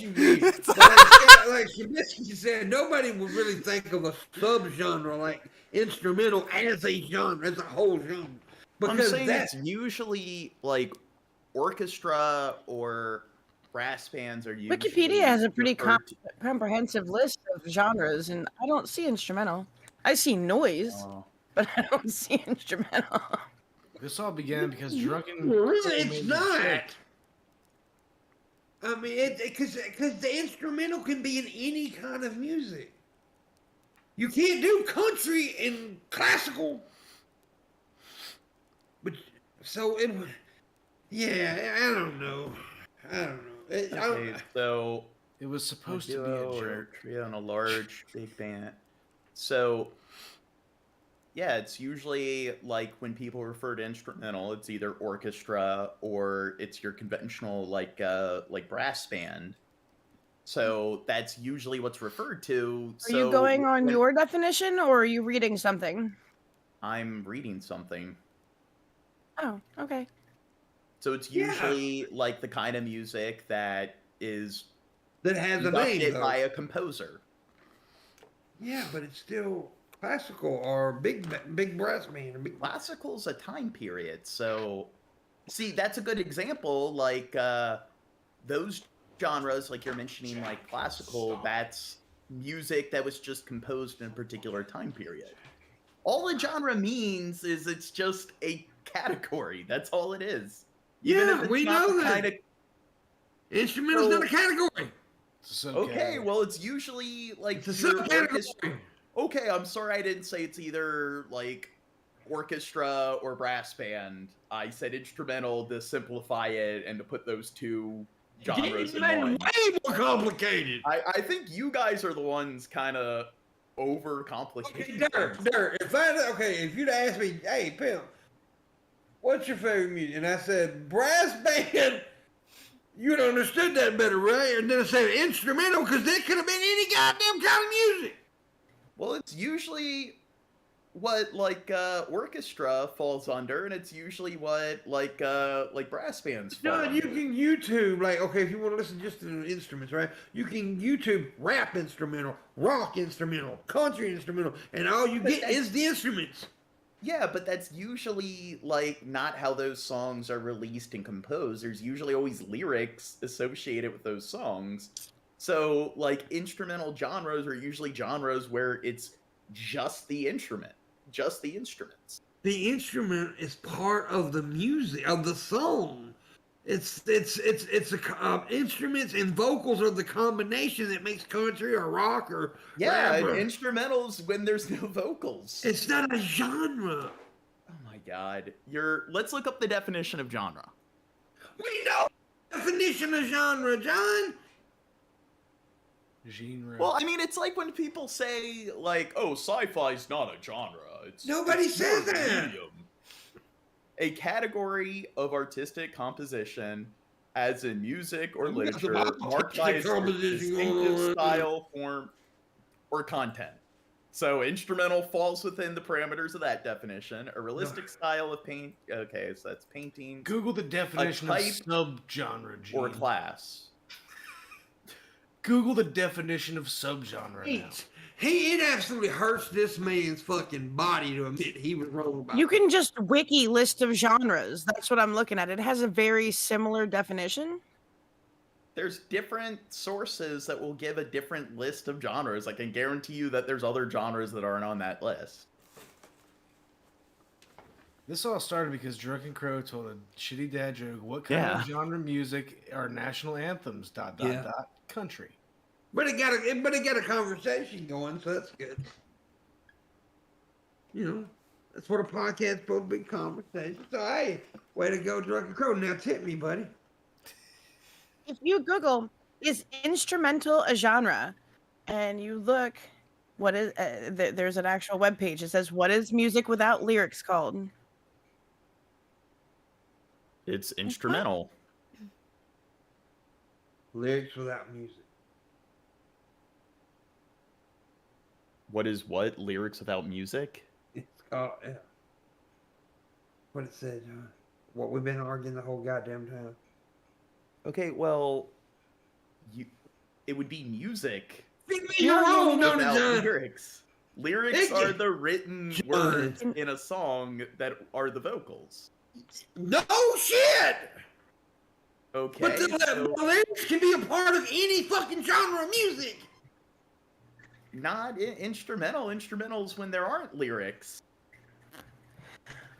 you mean. But like Trubisky said, nobody would really think of a subgenre like instrumental as a genre, as a whole genre. I'm Because saying that's it's usually like orchestra or brass bands are usually Wikipedia has a pretty referred to. comprehensive list of genres, and I don't see instrumental. I see noise, Oh. but I don't see instrumental. This all began because Drunken really Crow it's made this not. joke. I mean, because the instrumental can be in any kind of music. You can't do country and classical. But so it, yeah, I don't know. Okay, so It was a supposed to be a duo or joke. trio and a large big band. So yeah, it's usually like when people refer to instrumental, it's either orchestra or it's your conventional like brass band. So that's usually what's referred to. Are you going on when your definition, or are you reading something? I'm reading something. Oh, okay. So it's Yeah. usually like the kind of music that is that has a name. conducted Though. by a composer. Yeah, but it's still classical or big brass band. Or big... Classical's a time period, so see that's a good example. Like those genres, like you're mentioning, like classical, that's music that was just composed in a particular time period. All the genre means is it's just a category. That's all it is. Even Yeah, if it's we not know the that. kind of Instrumental's not a category. It's a okay, subcategory. well, it's usually like It's a your subcategory. Okay, I'm sorry I didn't say it's either like orchestra or brass band. I said instrumental to simplify it and to put those two genres in made it one. way more complicated. I think you guys are the ones kind of overcomplicating. Okay, if you'd asked me, hey, Pimp, what's your favorite music? And I said, brass band, you'd understood that better, right? And then I said instrumental, because that could have been any goddamn kind of music. Well, it's usually what like orchestra falls under, and it's usually what like brass bands fall No, under. you can YouTube, like, okay, if you want to listen just to the instruments, right? You can YouTube rap instrumental, rock instrumental, country instrumental, and all you get is the instruments. Yeah, but that's usually like not how those songs are released and composed. There's usually always lyrics associated with those songs. So like instrumental genres are usually genres where it's just the instrument, just the instruments. The instrument is part of the music of the song. It's instruments and vocals are the combination that makes country or rock or Yeah, rap or- instrumentals when there's no vocals. It's not a genre. Oh my god. Let's look up the definition of genre. We know the definition of genre, John. Genre. Well, I mean, it's like when people say, like, oh, sci-fi's not a genre. Nobody it's says more of a that. medium. A category of artistic composition, as in music or You got some literature, marked by its artistic composition going distinctive on. style, form, or content. So instrumental falls within the parameters of that definition. A realistic style of paint. Okay, so that's painting Google the definition of type subgenre, Gene. or class. Google the definition of subgenre now. It absolutely hurts this man's fucking body to admit he was wrong about You that. can just wiki list of genres. That's what I'm looking at. It has a very similar definition. There's different sources that will give a different list of genres. I can guarantee you that there's other genres that aren't on that list. This all started because Drunken Crow told a shitty dad joke. What kind of genre music are national anthems? ... Country. But it got a conversation going, so that's good. You know, that's what a podcast's supposed to be, conversation. So hey, way to go, Drunken Crow. Now tip me, buddy. If you Google, is instrumental a genre? And you look, what is, there's an actual webpage. It says, what is music without lyrics called? It's instrumental. Lyrics without music. What is what? Lyrics without music? It's called, yeah. What it said, John. what we've been arguing the whole goddamn time. Okay, well, it would be music You're wrong, no, without John. lyrics. Lyrics Thank you. are the written John. words in a song that are the vocals. No shit. Okay, But the so lyrics can be a part of any fucking genre of music. not instrumental. Instrumentals when there aren't lyrics.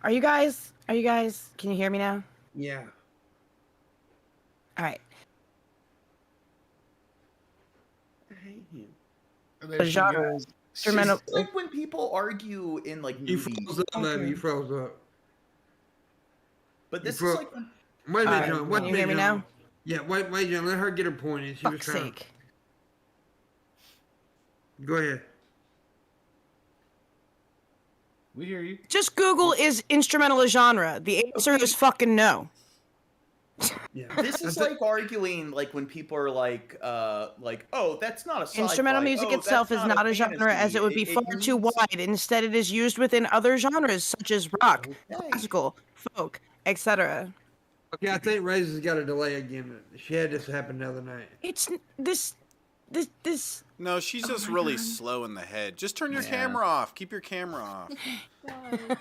Are you guys? Can you hear me now? Yeah. All right. I hate him. And The there she genre goes. is instrumental. It's like when people argue in like You movies. froze up, baby. You froze up. But this You is fro- like when Wait a minute, Alright, John. Wait can a you minute, hear me John. now? Yeah, wait, John. Let her get her point in. She was Fuck's trying. sake. Go ahead. We hear you. Just Google is instrumental a genre. The answer is fucking no. Yeah. this is like arguing like when people are like, oh, that's not a sci-fi. Instrumental music Oh, itself that's is not not a genre, as it would be far too means- wide. Instead, it is used within other genres such as rock, Okay. classical, folk, etc. Okay, I think Raises got a delay again. She had this happen the other night. It's this. No, she's just my really God. slow in the head. Just turn your Yeah. camera off. Keep your camera off. God.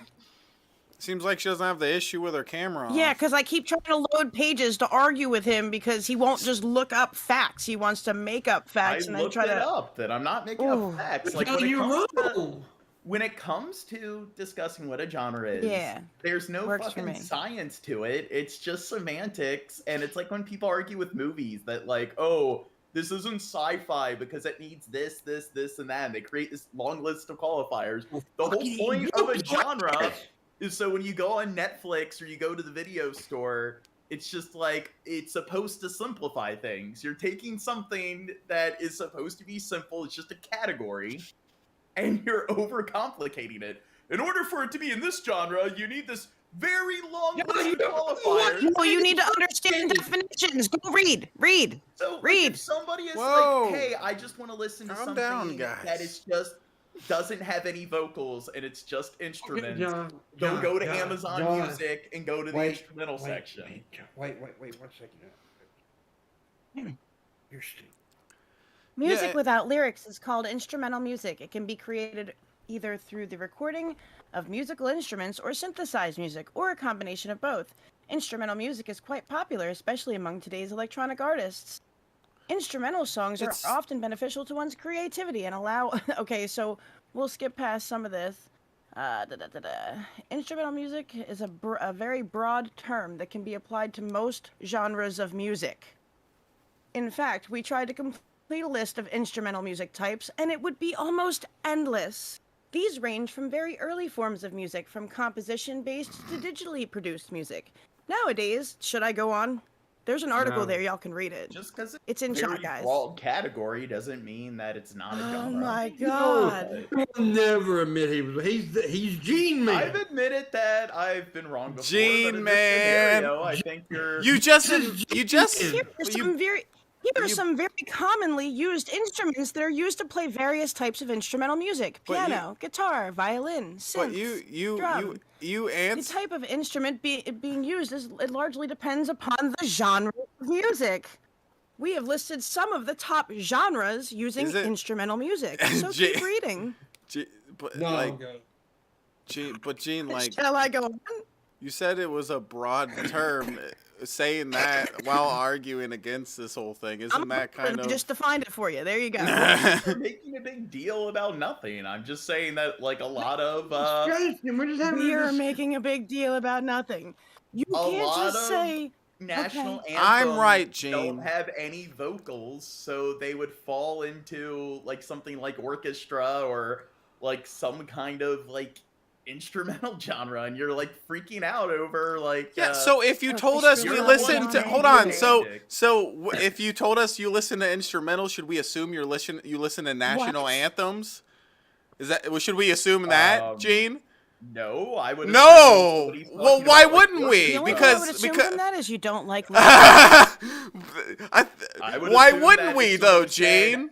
Seems like she doesn't have the issue with her camera off. Yeah, because I keep trying to load pages to argue with him because he won't just look up facts. He wants to make up I facts and then looked try it to. up. That I'm not making Ooh. up facts. Like No, when it you're comes to, wrong. when it comes to discussing what a genre is, Yeah, there's no works for fucking me. science to it. It's just semantics, and it's like when people argue with movies that like, oh, this isn't sci-fi because it needs this, and that. And they create this long list of qualifiers. The whole fucking point of a idiot. genre is so when you go on Netflix or you go to the video store, it's just like it's supposed to simplify things. You're taking something that is supposed to be simple, it's just a category, and you're overcomplicating it. In order for it to be in this genre, you need this very long Yeah, list you of don't- qualifiers. No, you need to understand definitions. Go read. So like, read. if somebody is Whoa. like, "Hey, I just want to listen to Calm something down, guys. that is just doesn't have any vocals and it's just Okay, instruments," John, don't John, go to John, Amazon John. Music and go to the Wait, instrumental wait, section. Wait, John. Wait 1 second. You're stupid. Music Yeah. without lyrics is called instrumental music. It can be created either through the recording of musical instruments or synthesized music, or a combination of both. Instrumental music is quite popular, especially among today's electronic artists. Instrumental songs It's- are often beneficial to one's creativity and allow. Okay, so we'll skip past some of this. Instrumental music is a very broad term that can be applied to most genres of music. In fact, we tried to complete a list of instrumental music types, and it would be almost endless. These range from very early forms of music, from composition-based to digitally produced music. Nowadays, should I go on? There's an article No. there, y'all can read it. Just because It's in a very chat, guys. broad category doesn't mean that it's not a Oh genre. my god. He'll never admit he's Gene Man. I've admitted that I've been wrong before. Gene but in Man. this scenario, I think you're. You just Here are you- some very commonly used instruments that are used to play various types of instrumental music. But you- Piano, guitar, violin, but synths. you drum. The answer. type of instrument being used it largely depends upon the genre of music. We have listed some of the top genres using Is it- instrumental music. So J- keep reading. But No, like go. Gene, like Shall I go on? you said, it was a broad term. Saying that while arguing against this whole thing, isn't that kind of just defined it for you. There you go. You're making a big deal about nothing. I'm just saying that, like, a lot of Jason, we're just having We are this. making a big deal about nothing. You A can't lot just of- say national Okay. anthems I'm right, Gene. don't have any vocals, so they would fall into like something like orchestra or like some kind of like instrumental genre, and you're like freaking out over like Yeah, so if you told us we you're listened to, one hold on, romantic. if you told us you listen to instrumental, should we assume you listen to national What? anthems? Is that, should we assume that, Um, Gene? no, I would. No! assume somebody's Well, talking why about, like, wouldn't orchestra. we? the only Because- thing I would assume because- from that is you don't like. I would Why assume wouldn't that we if though, somebody said- Gene?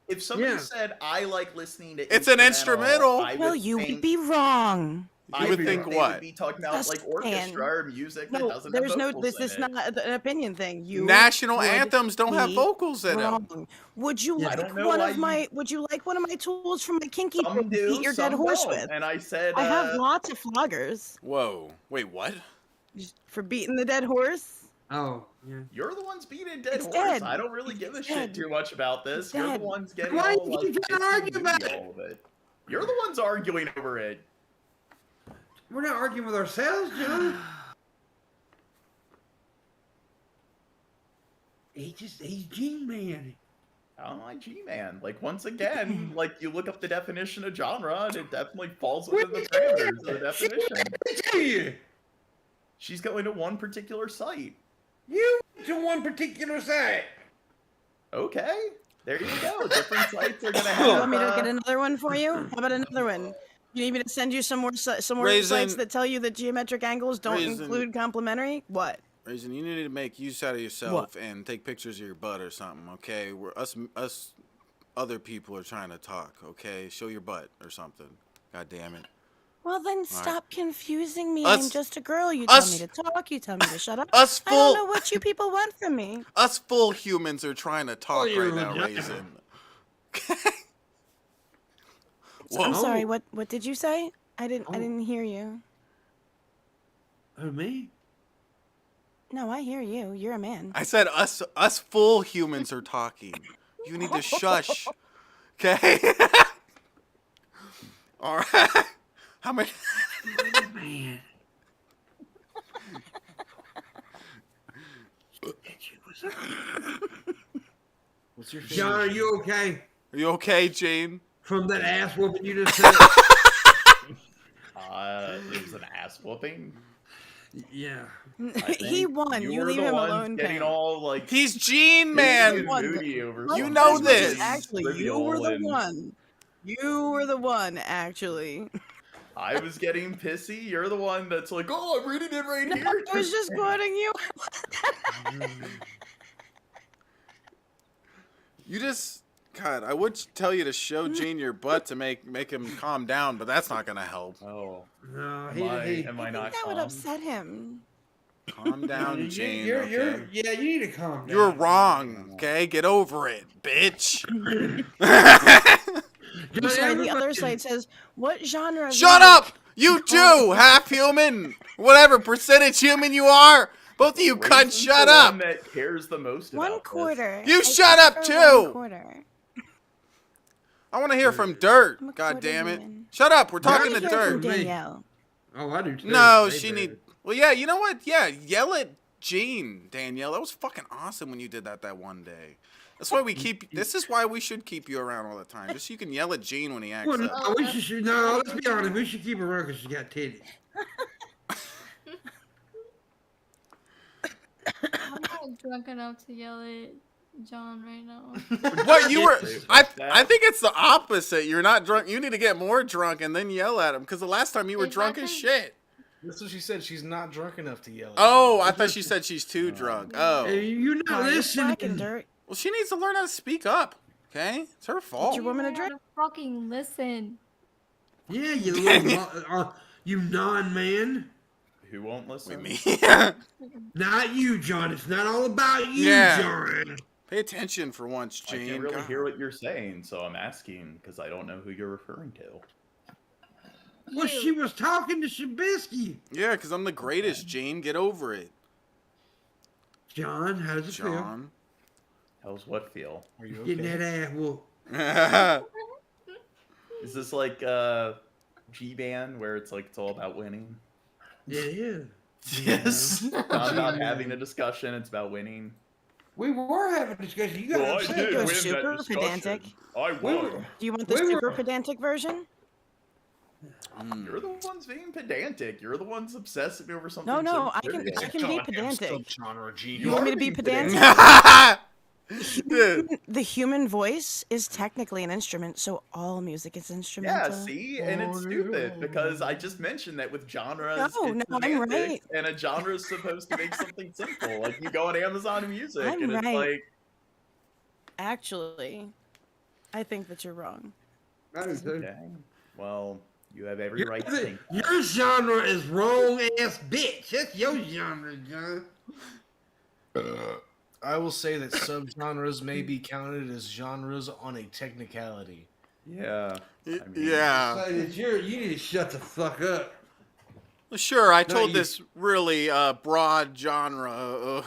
If somebody Yeah. said I like listening to It's an instrumental. I Well, would you think, would be wrong. You would think they what? would be talking about like Just orchestra saying. or music that No, doesn't there's have no. vocals This in is it. not an opinion thing. You National would anthems don't have be vocals in them. wrong. Would you Yeah. I like don't know one why of my? Would you like one of my tools from my kinky Some to beat do, your dead some horse don't. with? And I said, I have lots of floggers Whoa. Wait, what? for beating the dead horse. Oh, yeah. you're the ones beating dead It's horse. dead. I don't really give a It's shit dead. too much about this. It's You're the dead. ones getting Why all you like keep trying to pissy argue and about moody it? all of it. You're the ones arguing over it. We're not arguing with ourselves, John. He's G-Man. I don't like G-Man. Like, once again, like, you look up the definition of genre, and it definitely falls within the parameters of the definition. To you. She's going to one particular site. You went to one particular site. Okay, there you go. Different sites are gonna You have. want me to get another one for you? How about another one? You need me to send you some more sites Raisin- that tell you that geometric angles don't Raisin- include complementary? What? Raisin, you need to make use out of yourself and take pictures of your butt or something, okay? We're us other people are trying to talk, okay? Show your butt or something. God damn it. Well, then stop confusing me. Us- I'm just a girl. You tell us- me to talk. You tell me to shut up. Us I don't know full what you people want from me. us full humans are trying to talk you're right now, vagina. Raisin. I'm Whoa. sorry. What did you say? I didn't hear you. Who, me? No, I hear you. You're a man. I said us full humans are talking. You need to shush. Okay? All right. How many Man. What's your favorite? John, are you okay? Are you okay, Jane? From that ass whooping you just said? It was an ass whooping. Yeah. I He think won. You were leave the him ones alone, Getting Pam. all like He's Gene pissy Man. and One. moody over You something know that this. is Actually, you were trivial the and one. You were the one, actually. I was getting pissy. You're the one that's like, oh, I'm reading it right No, here. I was just quoting you. You just God, I would tell you to show Gene your butt to make him calm down, but that's not gonna help. Oh, No, am I I think not that would calm? upset him. Calm down, Jane. You're, Okay? yeah, you need to calm down. You're wrong. Okay, get over it, bitch. I'm sorry, the other site says, what genre of Shut music up! You too, half human, whatever percentage human you are. Both of you cunts, Raisin's shut the up. one that cares the most One about this. quarter. You I shut up, prefer too. 1/4. I want to hear from Dirt. I'm a God quarter damn it! human. Shut up. We're Yeah, talking to I hear from Dirt. Me. Danielle. Oh, I do too. No, They she do. need. Well, yeah. You know what? Yeah, yell at Gene, Danielle. That was fucking awesome when you did that one day. That's why we keep. This is why we should keep you around all the time, just so you can yell at Gene when he acts Well, up. no, we should. No, let's be honest. We should keep her around because she got titties. I'm not drunk enough to yell at John right now. What you were? I That- think it's the opposite. You're not drunk. You need to get more drunk and then yell at him because the last time you were If drunk I as can- shit. That's what she said. She's not drunk enough to yell. At Oh, I thought she said she's too drunk. Oh, Hey, you're No, not you're slacking, listening. Dirt. well, she needs to learn how to speak up. Okay, it's her fault. your woman a You drink? gotta fucking listen. Yeah, you little, you non-man. Who won't listen? With me. Not you, John. It's not all about you, Yeah. John. Pay attention for once, I Gene. can't really God. hear what you're saying, so I'm asking because I don't know who you're referring to. Well, You. she was talking to Shabisky. Yeah, because I'm the greatest, Gene. Get over it, John, how does it John. How's what feel? Are you feel? okay? Getting that ass whooped. Is this like G-Band where it's like it's all about winning? Yeah, yeah. Yes. It's not about having a discussion, it's about winning. We were having a discussion. You got Well, I upset. did You're win super that discussion. pedantic. I We won. were- Do you want the We were- super pedantic version? You're the ones being pedantic. You're the ones obsessing over something. No, so I can trivial. be pedantic. Subgenre G. You want me to be being pedantic? Dude, The human voice is technically an instrument, so all music is instrumental. Yeah, see, and it's stupid because I just mentioned that with genres, No, it's no, I'm semantics, right. and a genre is supposed to make something simple. Like you go on Amazon Music, I'm and it's right. like, Actually, I think that you're wrong. I do too. okay, well, You have every right to think. Your genre is wrong ass bitch. That's your genre, John. I will say that subgenres may be counted as genres on a technicality. Yeah. I mean, Yeah. Say that you need to shut the fuck up. Well, sure, I No, told you- this really broad genre,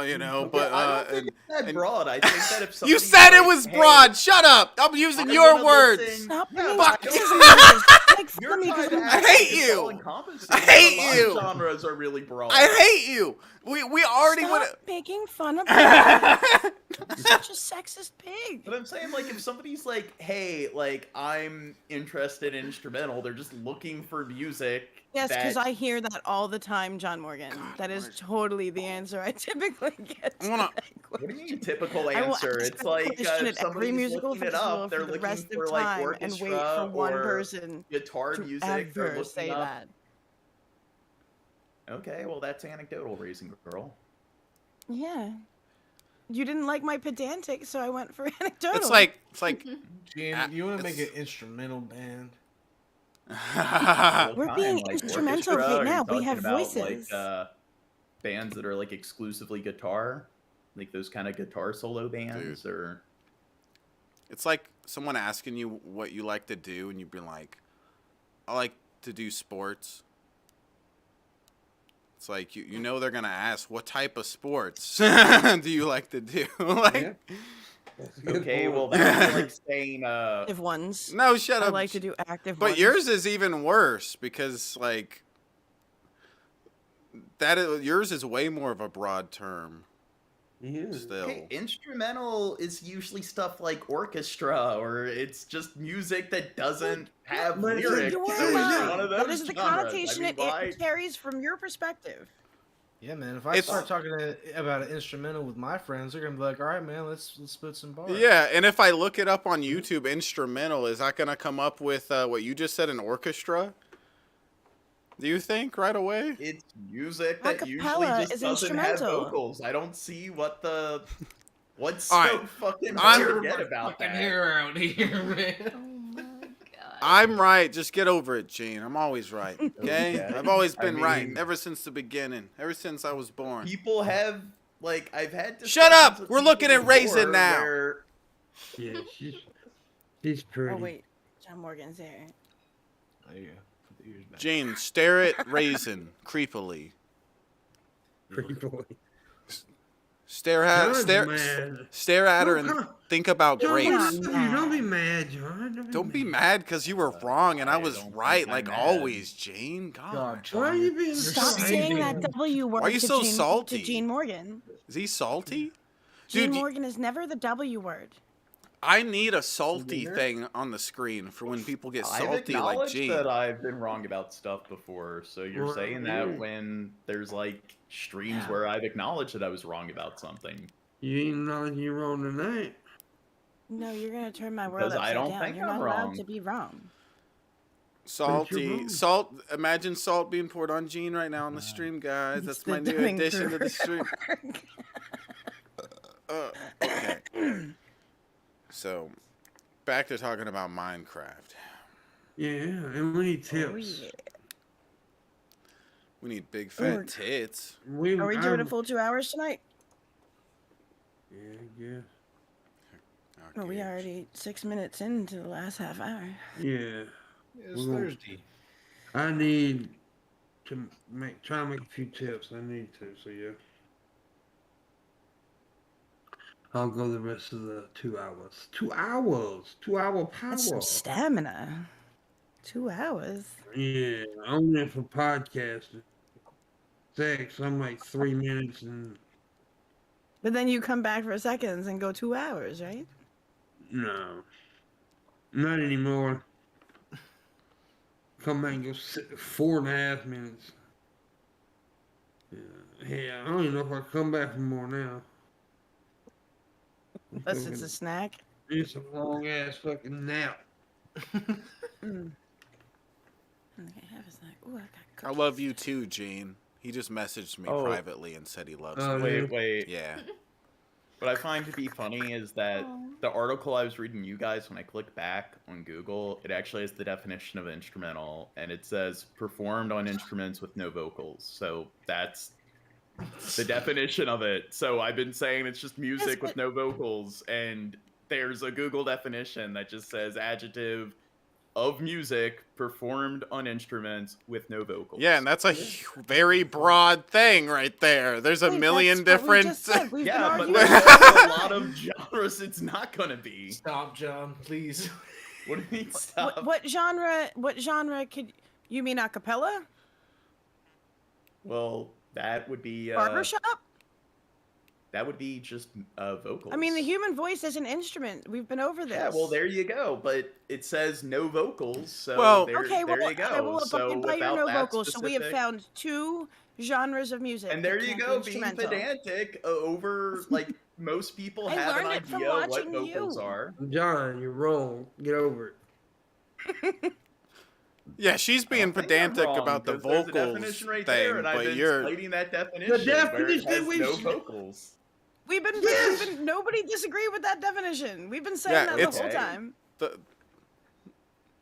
you know, but I don't think it's that broad. I think that if you somebody's said it like, was "Hey, broad. Shut up. I'm using I your wanna words. listen-" Stop Yeah, being but fuck. You're trying to I act hate like it's you. all-encompassing, I but hate a lot you. of genres are really broad. I hate you. We already Stop would. making fun of me. Such a sexist pig. But I'm saying, like, if somebody's like, hey, like, I'm interested in instrumental, they're just looking for music. Yes, because that- I hear that all the time, John Morgan. God, That is Marge. totally the answer I typically get. I wanna- What do you mean typical I will answer? ask It's that like question if at every somebody's musical looking it festival up, they're for the looking rest for of like time and wait for orchestra one or person guitar to music. They're ever looking say up. that. Okay, well that's anecdotal, Raising Girl. Yeah. You didn't like my pedantic, so I went for anecdotal. It's like Gene, Ah, you want to make it's- an instrumental band? What We're kind? being Like instrumental orchestra? right Are you now. We talking have about, voices. Like bands that are like exclusively guitar, like those kind of guitar solo bands, or it's like someone asking you what you like to do, and you'd be like, "I like to do sports." It's like you know they're gonna ask, "What type of sports do you like to do?" Like, Yeah. That's a good okay, point. well that's like saying Active ones. no, shut I up. like to do active But ones. yours is even worse because like yours is way more of a broad term. Yeah. Still, okay, instrumental is usually stuff like orchestra, or it's just music that doesn't have but it's a lyrics. You're So it's right. one of those That is the genres. connotation I mean, it carries from your perspective. Yeah, man. If I It's- start talking about an instrumental with my friends, they're gonna be like, "All right, man, let's spit some bars." yeah. And if I look it up on YouTube, instrumental, is that gonna come up with what you just said, an orchestra? Do you think right away? It's music that usually Acapella just is doesn't have instrumental. vocals. I don't see what's so All right, fucking I'm- hard to get about fucking that. hair out here, Oh man. my god. I'm right. Just get over it, Gene. I'm always right. Okay? Okay. I've always I been right mean- ever since the beginning. Ever since I was born. People have like I've had. Shut up! discussions with We're people looking at Raisin before now. where- Yeah, she's pretty. Oh wait, John Morgan's there. There you go. Put the ears back. Gene, stare at Raisin creepily. Pretty boy. Stare at John's stare mad. stare at her Don't and come- think about John, grapes. don't be mad, John. Don't be mad because you were wrong and I I was don't right, think I'm like mad. always, Gene. God. God, Why are you being You're Stop so saying that angry? W word Why are you to so Gene, salty? to Gene Morgan. Is he salty? Gene Dude, Morgan is never the W word. I need a salty Dinner? thing on the screen for when people get I've salty like acknowledged Gene. that I've been wrong about stuff before. So you're Well, saying yeah. that when there's like streams where I've acknowledged that I was wrong about something. You ain't knowing you're wrong tonight. No, you're gonna turn my world Because I upside don't down. think You're I'm not allowed wrong. to be wrong. Salty. wrong. Salt. Imagine salt being poured on Gene right now on the stream, guys. That's It's my the new Dunning addition to the Kruger stream. network. Okay. So, back to talking about Minecraft. Yeah, and we need tips. Oh, yeah. We need big fat Or- tits. Are we doing I'm- a full 2 hours tonight? Yeah, Well, we already 6 minutes into the last half hour. yeah. It's We're gonna- Thursday. I need to try and make a few tips. I need to, so yeah. I'll go the rest of the 2 hours. 2 hours. 2 hour power. That's some stamina. 2 hours. Yeah, I'm there for podcasting. Sex, I'm like 3 minutes and But then you come back for seconds and go 2 hours, right? no, not anymore. Come back and go 4.5 minutes. Yeah, I don't even know if I come back for more now. Unless it's a snack. It's a long ass fucking nap. Mm. Okay, have a snack. Ooh, I got I cookies. love you too, Gene. He just messaged me Oh. privately and said he loves Oh, me. yeah. Wait. Yeah. What I find to be funny is that Aw. the article I was reading you guys, when I click back on Google, it actually has the definition of instrumental, and it says performed on instruments with no vocals. So that's the definition of it. So I've been saying it's just music with no vocals, and there's a Google definition that just says adjective of music performed on instruments with no vocals. Yeah, and that's a very broad thing right there. There's a million different. Yeah, but there's a lot of genres it's not gonna be. Stop, John, please. What do you mean stop? What genre? What genre could you mean? A cappella? Well, that would be Barbershop? That would be just vocals. I mean, the human voice is an instrument. We've been over this. Yeah, well, there you go. But it says no vocals, so well, there you go. So by your no vocals, so we have found 2 genres of music. And there you go, being pedantic over, like, most people have an idea what vocals are. John, you're wrong. Get over it. Yeah, she's being pedantic about the vocals right thing, there, and but I've been you're citing that definition. The definition where it has no vocals. We've been nobody disagree with that definition. We've been saying that the whole time.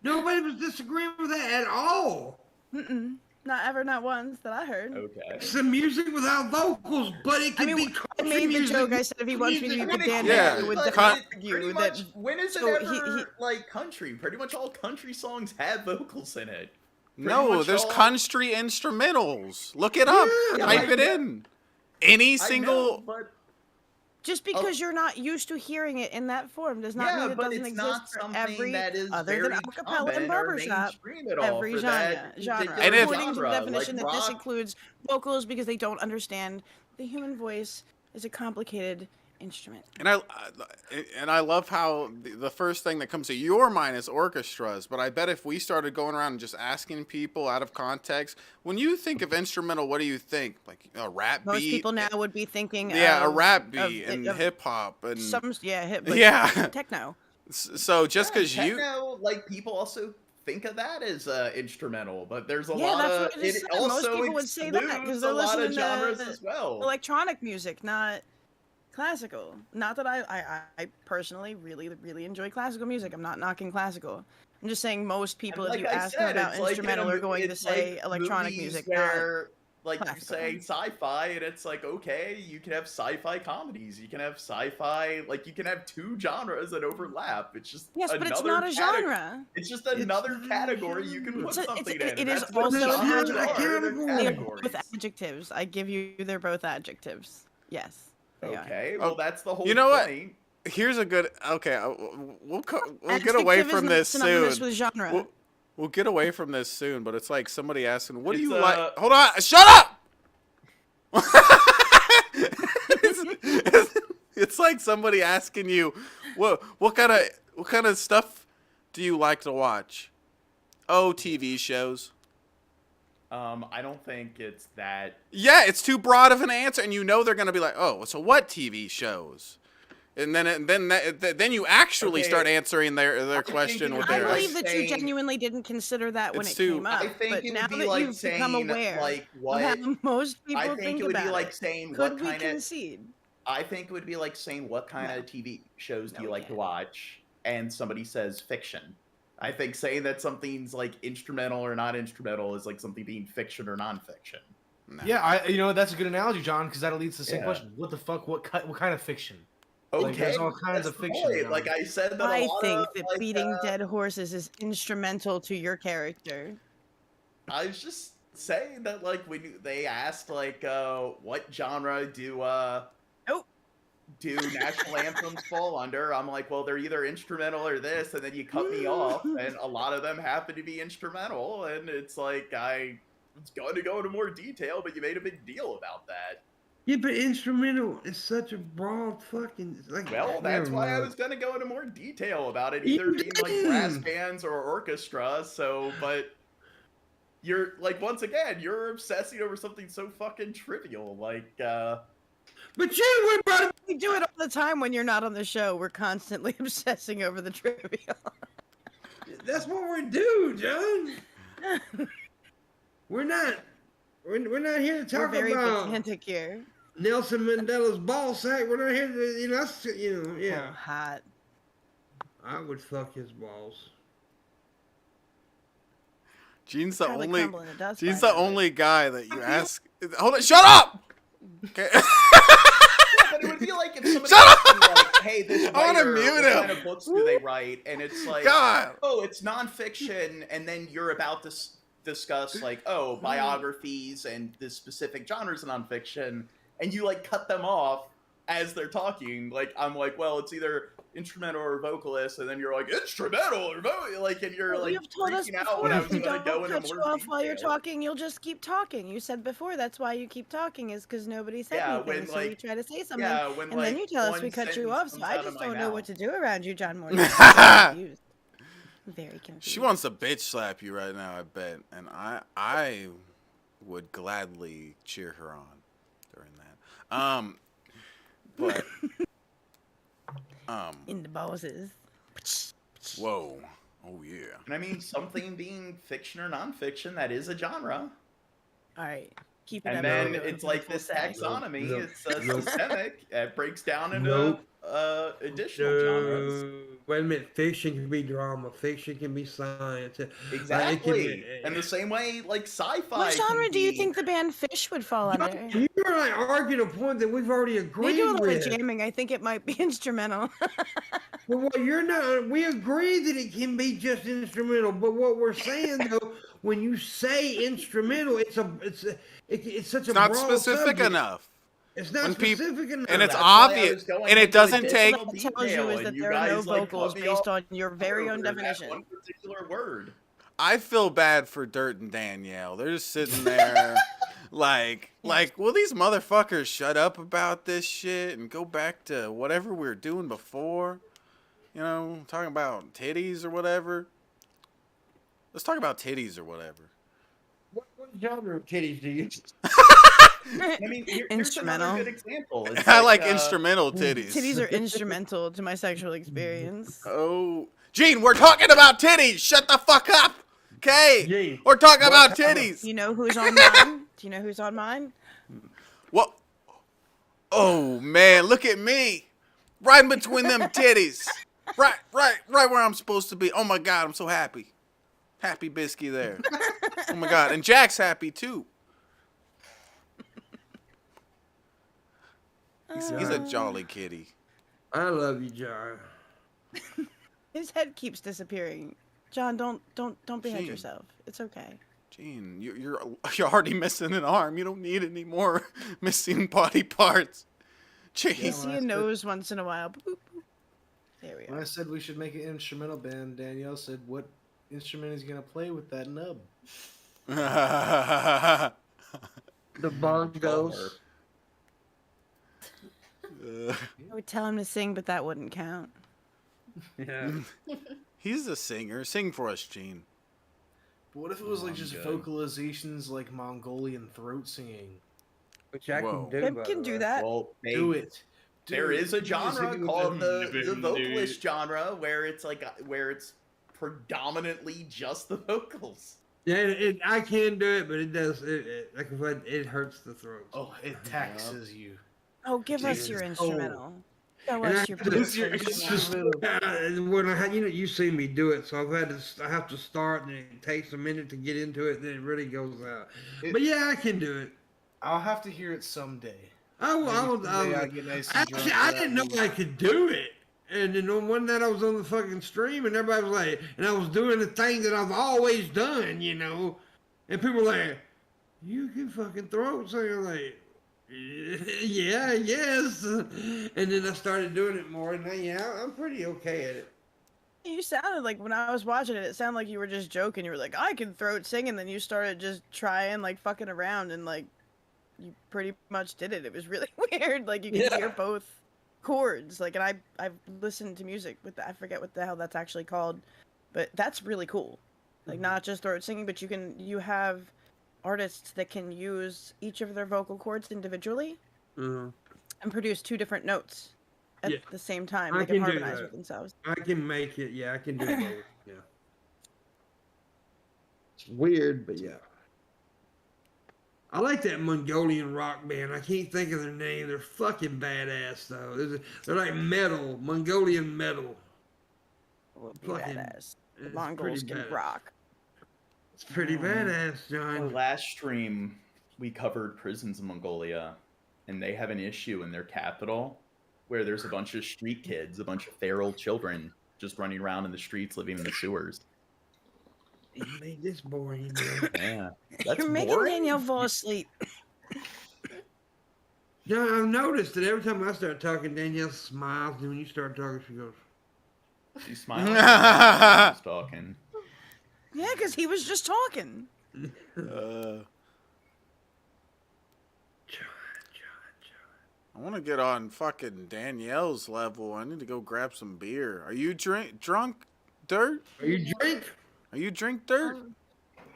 Nobody was disagreeing with that at all. Not ever, not once that I heard. Okay. It's the music without vocals, but it can be. I made the joke. I said if he wants me to be pedantic, yeah, he would argue that. When is it ever like country? Pretty much all country songs have vocals in it. No, there's country instrumentals. Look it up. Type it in. Any single. Just because you're not used to hearing it in that form does not mean it doesn't exist for every other than acapella and barbershop. Every genre. And according to the definition, that this includes vocals because they don't understand the human voice is a complicated instrument. And I love how the first thing that comes to your mind is orchestras, but I bet if we started going around and just asking people out of context, when you think of instrumental, what do you think? Like a rap beat? Most people now would be thinking a rap beat and hip hop and techno. So just because techno, like people also think of that as instrumental, but there's a lot of it also most people would say that because they're listening to genres as well. Electronic music, not classical. Not that I personally really enjoy classical music. I'm not knocking classical. I'm just saying most people, if you ask them about instrumental, are going to say electronic music. Where, like classical. You say sci-fi, and it's like, okay, you can have sci-fi comedies. You can have sci-fi, like you can have 2 genres that overlap. It's just but it's not a genre. It's just another category you can put something in. It is also an adjective. With adjectives, I give you, they're both adjectives. Yes. Okay, well that's the whole You know point. What? Here's a good. Okay, we'll get away from this soon. With genre. We'll get away from this soon. But it's like somebody asking, "What do you like?" Hold on, shut up. It's like somebody asking you, "What kind of stuff do you like to watch?" Oh, TV shows. I don't think it's that. Yeah, it's too broad of an answer, and you know they're gonna be like, "Oh, so what TV shows?" And then you actually start answering their question with their. I believe that you genuinely didn't consider that when it came up, but now that you've become aware of how most people think about it, like saying could we concede? I think it would be like saying what kind of TV shows do you like to watch, and somebody says fiction. I think saying that something's like instrumental or not instrumental is like something being fiction or nonfiction. No. Yeah, that's a good analogy, John, because that leads to the same question. What the fuck? What kind of fiction? Okay, like, there's all kinds of fiction. Like I said, that I think that beating dead horses is instrumental to your character. I was just saying that, like, when they asked, like, what genre do national anthems fall under? I'm like, well, they're either instrumental or this, and then you cut me off, and a lot of them happen to be instrumental, and it's like, I was going to go into more detail, but you made a big deal about that. Yeah, but instrumental is such a broad fucking... Well, that's why I was going to go into more detail about it, either being like brass bands or orchestra, but you're, like, once again, you're obsessing over something so fucking trivial, like, But we do it all the time when you're not on the show. We're constantly obsessing over the trivia. That's what we do, John. We're not here to talk We're very about pedantic here. Nelson Mandela's ball sack. We're not here to, yeah. Oh, hot. I would fuck his balls. Gene's the Probably only. crumble in a dust Gene's by the now, but- only guy that you ask. Hold on, shut up. Okay. But it would be like if somebody Shut asked you, like, hey, this I wanna writer, mute what him. kind of books do they write? And it's like, God. oh, it's nonfiction, and then you're about to discuss, like, oh, biographies and this specific genres of nonfiction, and you, like, cut them off as they're talking. Like, I'm like, well, it's either instrumental or vocalist, and then you're like, instrumental or vocal, like, and you're, Well, like, you've told us freaking out before when I if was we going to go don't into cut you more off while you're detail. talking, you'll just keep talking. You said before that's why you keep talking is because nobody said Yeah, anything. when, So we like- try to say something, Yeah, when, and like, then you tell us one we cut you sentence off. So comes I out of just my don't know what mouth. to do around you, John Morgan. I'm confused. Very confused. She wants to bitch slap you right now, I bet, and I would gladly cheer her on during that. But in the bosses. whoa, oh yeah. And I mean, something being fiction or nonfiction, that is a genre. All right, keep it And up. then We're going it's for like full this sack. taxonomy. Nope. It's Nope. systemic. It breaks down into Nope. additional genres. Wait a minute. Fiction can be drama. Fiction can be science. Exactly. And the same way, like sci-fi. What genre can do you be- think the band Fish would fall under? You're like arguing a point that we've already They agreed do a lot of with. jamming. I think it might be instrumental. Well, what you're not. We agree that it can be just instrumental, but what we're saying though, when you say instrumental, it's such It's a not broad specific subject. enough. It's not when peop- specific enough. and it's That's why I obvious, was going and it into doesn't additional take- What it tells detail, you is and that you there are no guys, like, vocals cut me based off on your very own over that definition. one particular word. I feel bad for Dirt and Danielle. They're just sitting there, like, will these motherfuckers shut up about this shit and go back to whatever we were doing before? You know, talking about titties or whatever. Let's talk about titties or whatever. What genre of titties do you? I mean, here's Instrumental. another good example. It's I like instrumental titties. Titties are instrumental to my sexual experience. Oh, Gene, we're talking about titties. Shut the fuck up. Okay, Gene, we're talking what about kind of- titties. You know who's on mine? Do you know who's on mine? What? Oh man, look at me, right in between them titties, right where I'm supposed to be. Oh my god, I'm so happy, happy biscuit there. Oh my god, and Jack's happy too. He's a jolly kitty. I love you, John. His head keeps disappearing. John, don't behead Gene. yourself. It's okay. Gene, you're already missing an arm. You don't need any more missing body parts. You Jeez. see a nose once in a while. Boop, boop. There we When I are. said we should make an instrumental band, Danielle said, "What instrument is gonna play with that nub?" The bongos. I would tell him to sing, but that wouldn't count. Yeah. He's a singer. Sing for us, Gene. But what if it was like just good. vocalizations like Mongolian throat singing? Which I Whoa. can do. Pimp by can the do way. that. Well, Do it. There is a genre Dude, called the vocalist genre where it's like where it's predominantly just the vocals. Yeah, I can do it, but it does. Like I said, it hurts the throat. Oh, it taxes you. Oh, give us your Jesus. instrumental. Show And us your it's beautiful just instrumental. when you see me do it, so I have to start, and it takes a minute to get into it, then it really goes out. But yeah, I can do it. I'll have to hear it someday. I will. Maybe someday I'll get nice and Actually, drunk I for didn't that know I could do it. And then on one night I was on the fucking stream, and everybody was like, and I was doing the thing that I've always done, you know, and people were like, "You can fucking throat sing." I'm like, "Yeah, yes." And then I started doing it more, and I'm pretty okay at it. You sounded like when I was watching it, it sounded like you were just joking. You were like, I can throat sing, and then you started just trying, like, fucking around, and, like, you pretty much did it. It was really weird. Like, you could hear both chords. Like, and I've listened to music with that. I forget what the hell that's actually called, but that's really cool. Like, not just throat singing, but you have artists that can use each of their vocal cords individually and produce two different notes at the same time. I They can can do harmonize that. with themselves. I can make it. Yeah, I can do both. Yeah. It's weird, but yeah. I like that Mongolian rock band. I can't think of their name. They're fucking badass, though. They're like metal, Mongolian metal. would be Fucking- badass. The it's Mongols pretty can badass. rock. It's pretty Oh, man. badass, Our John. last stream, we covered prisons in Mongolia, and they have an issue in their capital where there's a bunch of street kids, a bunch of feral children just running around in the streets, living in the sewers. You made this boring, man. Yeah, that's You're making boring. Danielle fall asleep. John, I've noticed that every time I start talking, Danielle smiles, and when you start talking, she goes, She's smiling. She's talking. Yeah, because he was just talking. I want to get on fucking Danielle's level. I need to go grab some beer. Are you drunk, Dirt? Are you drink? Are you drink, Dirt?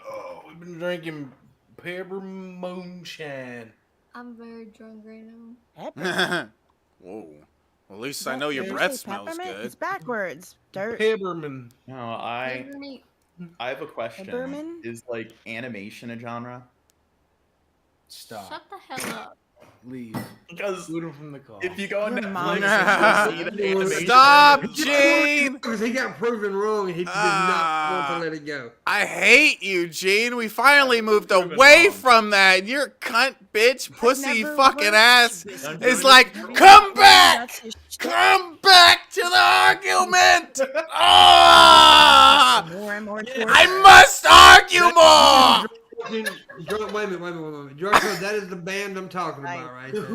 Oh, we've been drinking peppermint moonshine. I'm very drunk right now. Pepper. Whoa. Well, at least I know your Did you breath say smells peppermint? good. It's backwards. Dirt. Peppermint. No, I Peppermint. have a question. Peppermint? Is like animation a genre? Stop. Shut the hell up. Leave. Because Boot him from the car. if you go on Your Netflix, mom- and you see an animation, Stop, it's- Gene! Because he got proven wrong, and he did not want to let it go. I hate you, Gene. We finally moved Prove it away wrong. from that. Your cunt, bitch, pussy, Never fucking worked, ass bitch. is like, come back! That's his shit. Come back to the argument! Ah! More and more I must argue more! Drunk, wait a minute. Drunk, that is the band I'm talking about, right? there.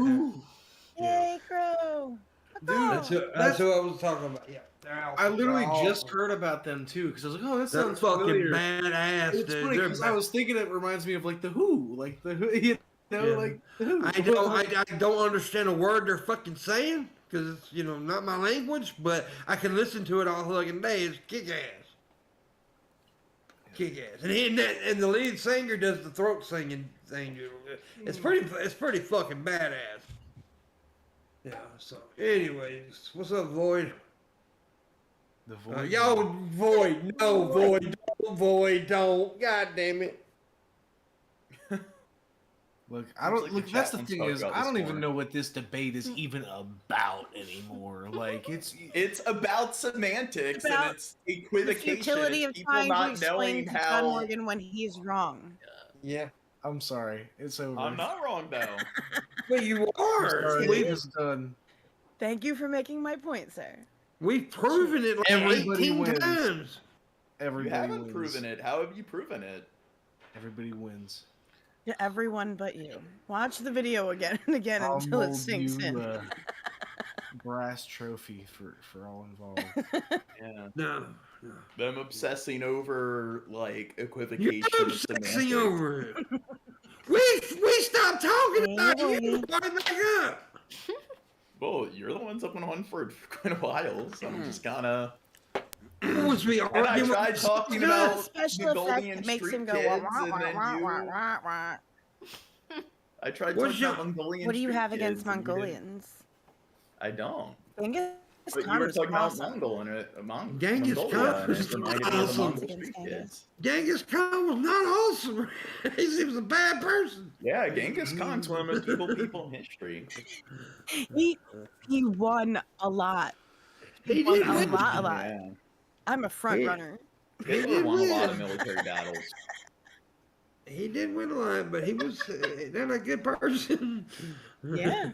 Yay, Crow. Dude, That's who I was talking about. Yeah. They're I literally awesome. just heard about them too, because I was like, "Oh, that They're sounds fucking familiar." badass, It's dude. funny They're because I was thinking it reminds me of like the Who, like the Who, you know, Yeah. like the Who. I don't understand a word they're fucking saying because it's not my language, but I can listen to it all fucking day. It's kick ass, and the lead singer does the throat singing thing. It's pretty fucking badass. Yeah. So, anyways, what's up, Void? The voice. Yo, Void, no, Void, don't. God damn it. Look, I don't like look. the That's chat the wants to thing talk is, about I this don't even more. know what this debate is even about anymore. Like, It's about semantics About and it's The equivocation. futility of People trying to not explain knowing to John how. Morgan when he's wrong. Yeah. I'm sorry, it's over. I'm not wrong though. But you I'm are. sorry, it's done. Thank you for making my point, sir. We've proven it like Everybody 18 wins. times. You Everybody haven't wins. proven it. How have you proven it? Everybody wins. To everyone but you. Watch the video again and again I'll until it mold sinks you in. a brass trophy for all involved. Yeah. No. Them obsessing over like You're equivocation and obsessing semantics. over it. We stopped talking about you. Hey. Brought it back up. Well, you're the ones up and on for quite a while, so I'm just gonna. Was we And I arguing? tried with talking the about Special Mongolian effect that makes street him go kids, wah, wah, and wah, then wah, you. wah, wah, wah. I tried What's talking your- about Mongolian. What do you street have against kids, and you didn't- Mongolians? I don't. Genghis But you Khan were was talking awesome. about Mongol and Genghis Mongolia, Khan and was it reminded me of the awesome. Mongol Against street Genghis. kids. Genghis Khan was not awesome. he was a bad person. Yeah, Genghis Khan's one of the most evil people in history. He won a lot. He won did a win. lot. Yeah. I'm a front He- runner. Hitler won a lot of win. military battles. He did win a lot, but he was not a good person. Yeah.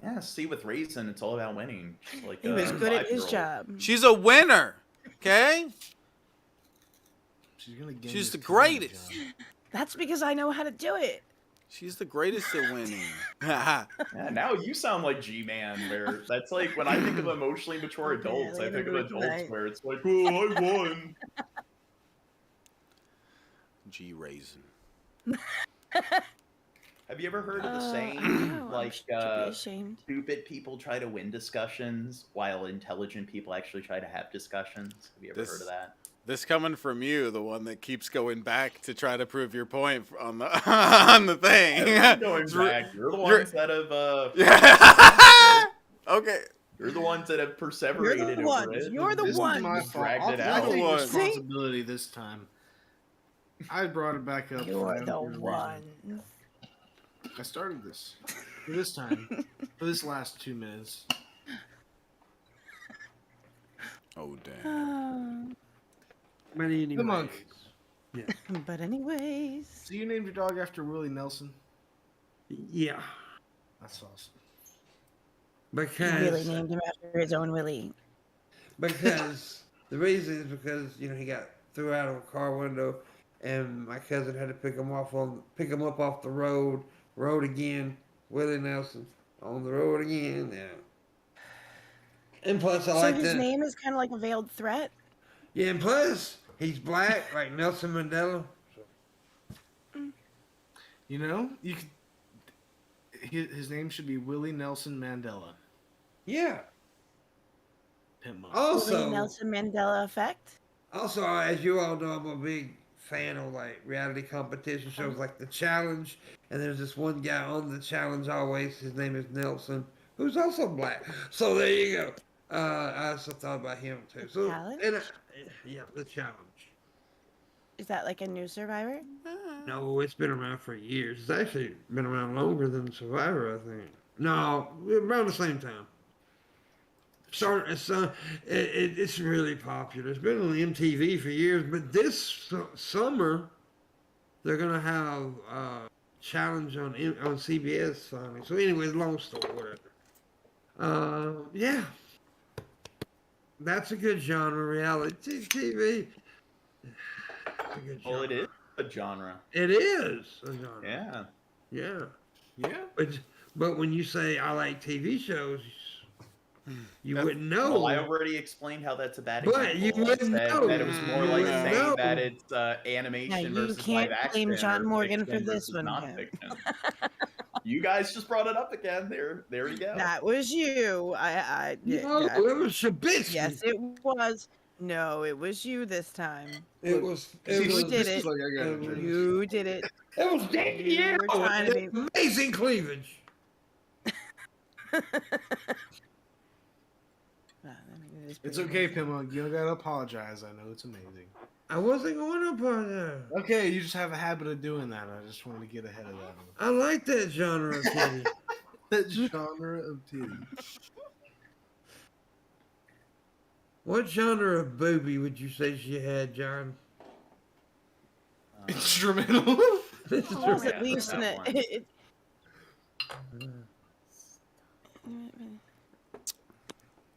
Yeah, see, with Raisin, it's all about winning. Just like He was a good at his 5-year-old. job. She's a winner, okay? She's gonna get She's this the comedy, greatest. John. That's because I know how to do it. She's the greatest at winning. Yeah, now you sound like G-Man, where that's like when I think of emotionally mature Okay, adults, I later think of adults tonight. where it's like, oh, I won. G Raisin. Have you ever heard of the I saying, know, I like, should be ashamed. stupid people try to win discussions while intelligent people actually try to have discussions? Have you ever This- heard of that? This coming from you, the one that keeps going back to try to prove your point on the on the thing. Going It's re- back, you're the you're- ones that have, Yeah. Okay. you're the ones that have perseverated You're the over ones. it. You're the This is one. my Just fault. dragged it I'll out. take One. responsibility this time. I brought it back up. You're for the no reason. one. I started this. For this time. For this last 2 minutes. Oh, damn. But anyways, Monk. yeah, But anyways, So you named your dog after Willie Nelson? yeah, That's awesome. Willie because named him after his own Willie. because the reason is because he got threw out of a car window, and my cousin had to pick him up off the road again. Willie Nelson on the road again. Yeah. And plus, I So like his that. name is kind of like a veiled threat. Yeah, and plus he's black, like Nelson Mandela. You could. His name should be Willie Nelson Mandela. Yeah. Pimp Monk. Also, Willie Nelson Mandela effect. Also, as you all know, I'm a big fan of like reality competition shows like The Challenge, and there's this one guy on The Challenge always. His name is Nelson, who's also black. So there you go. I also thought about him too. So Challenge? yeah, The Challenge. Is that like a new Survivor? No, it's been around for years. It's actually been around longer than Survivor, I think. No, around the same time. It's really popular. It's been on MTV for years, but this summer they're gonna have a challenge on CBS finally. So, anyways, long story, whatever. Yeah, that's a good genre, reality TV. It's a good genre. Well, it is a genre. It is a genre. Yeah. Yeah. Yeah. But when you say I like TV shows, you wouldn't know. Well, I already explained how that's a bad But example. you wouldn't I said know. that it was more You like wouldn't saying know. that it's animation Now, you versus can't live blame action. John or Morgan for fiction this versus one, Ken. non-fiction. You guys just brought it up again. There you go. That was you. No, it was Shabisky. Yes, it was. No, it was you this time. It was. You did This it. is like I gotta drink. You did it. It was Danielle. were trying to be- Amazing cleavage. It's okay, Pimp Monk. You don't gotta apologize. I know it's amazing. I wasn't going up on that. Okay, you just have a habit of doing that. I just wanted to get ahead of that one. I like that genre of TV. That genre of titty. What genre of booby would you say she had, John? Instrumental. This is It was yeah, at least in that it.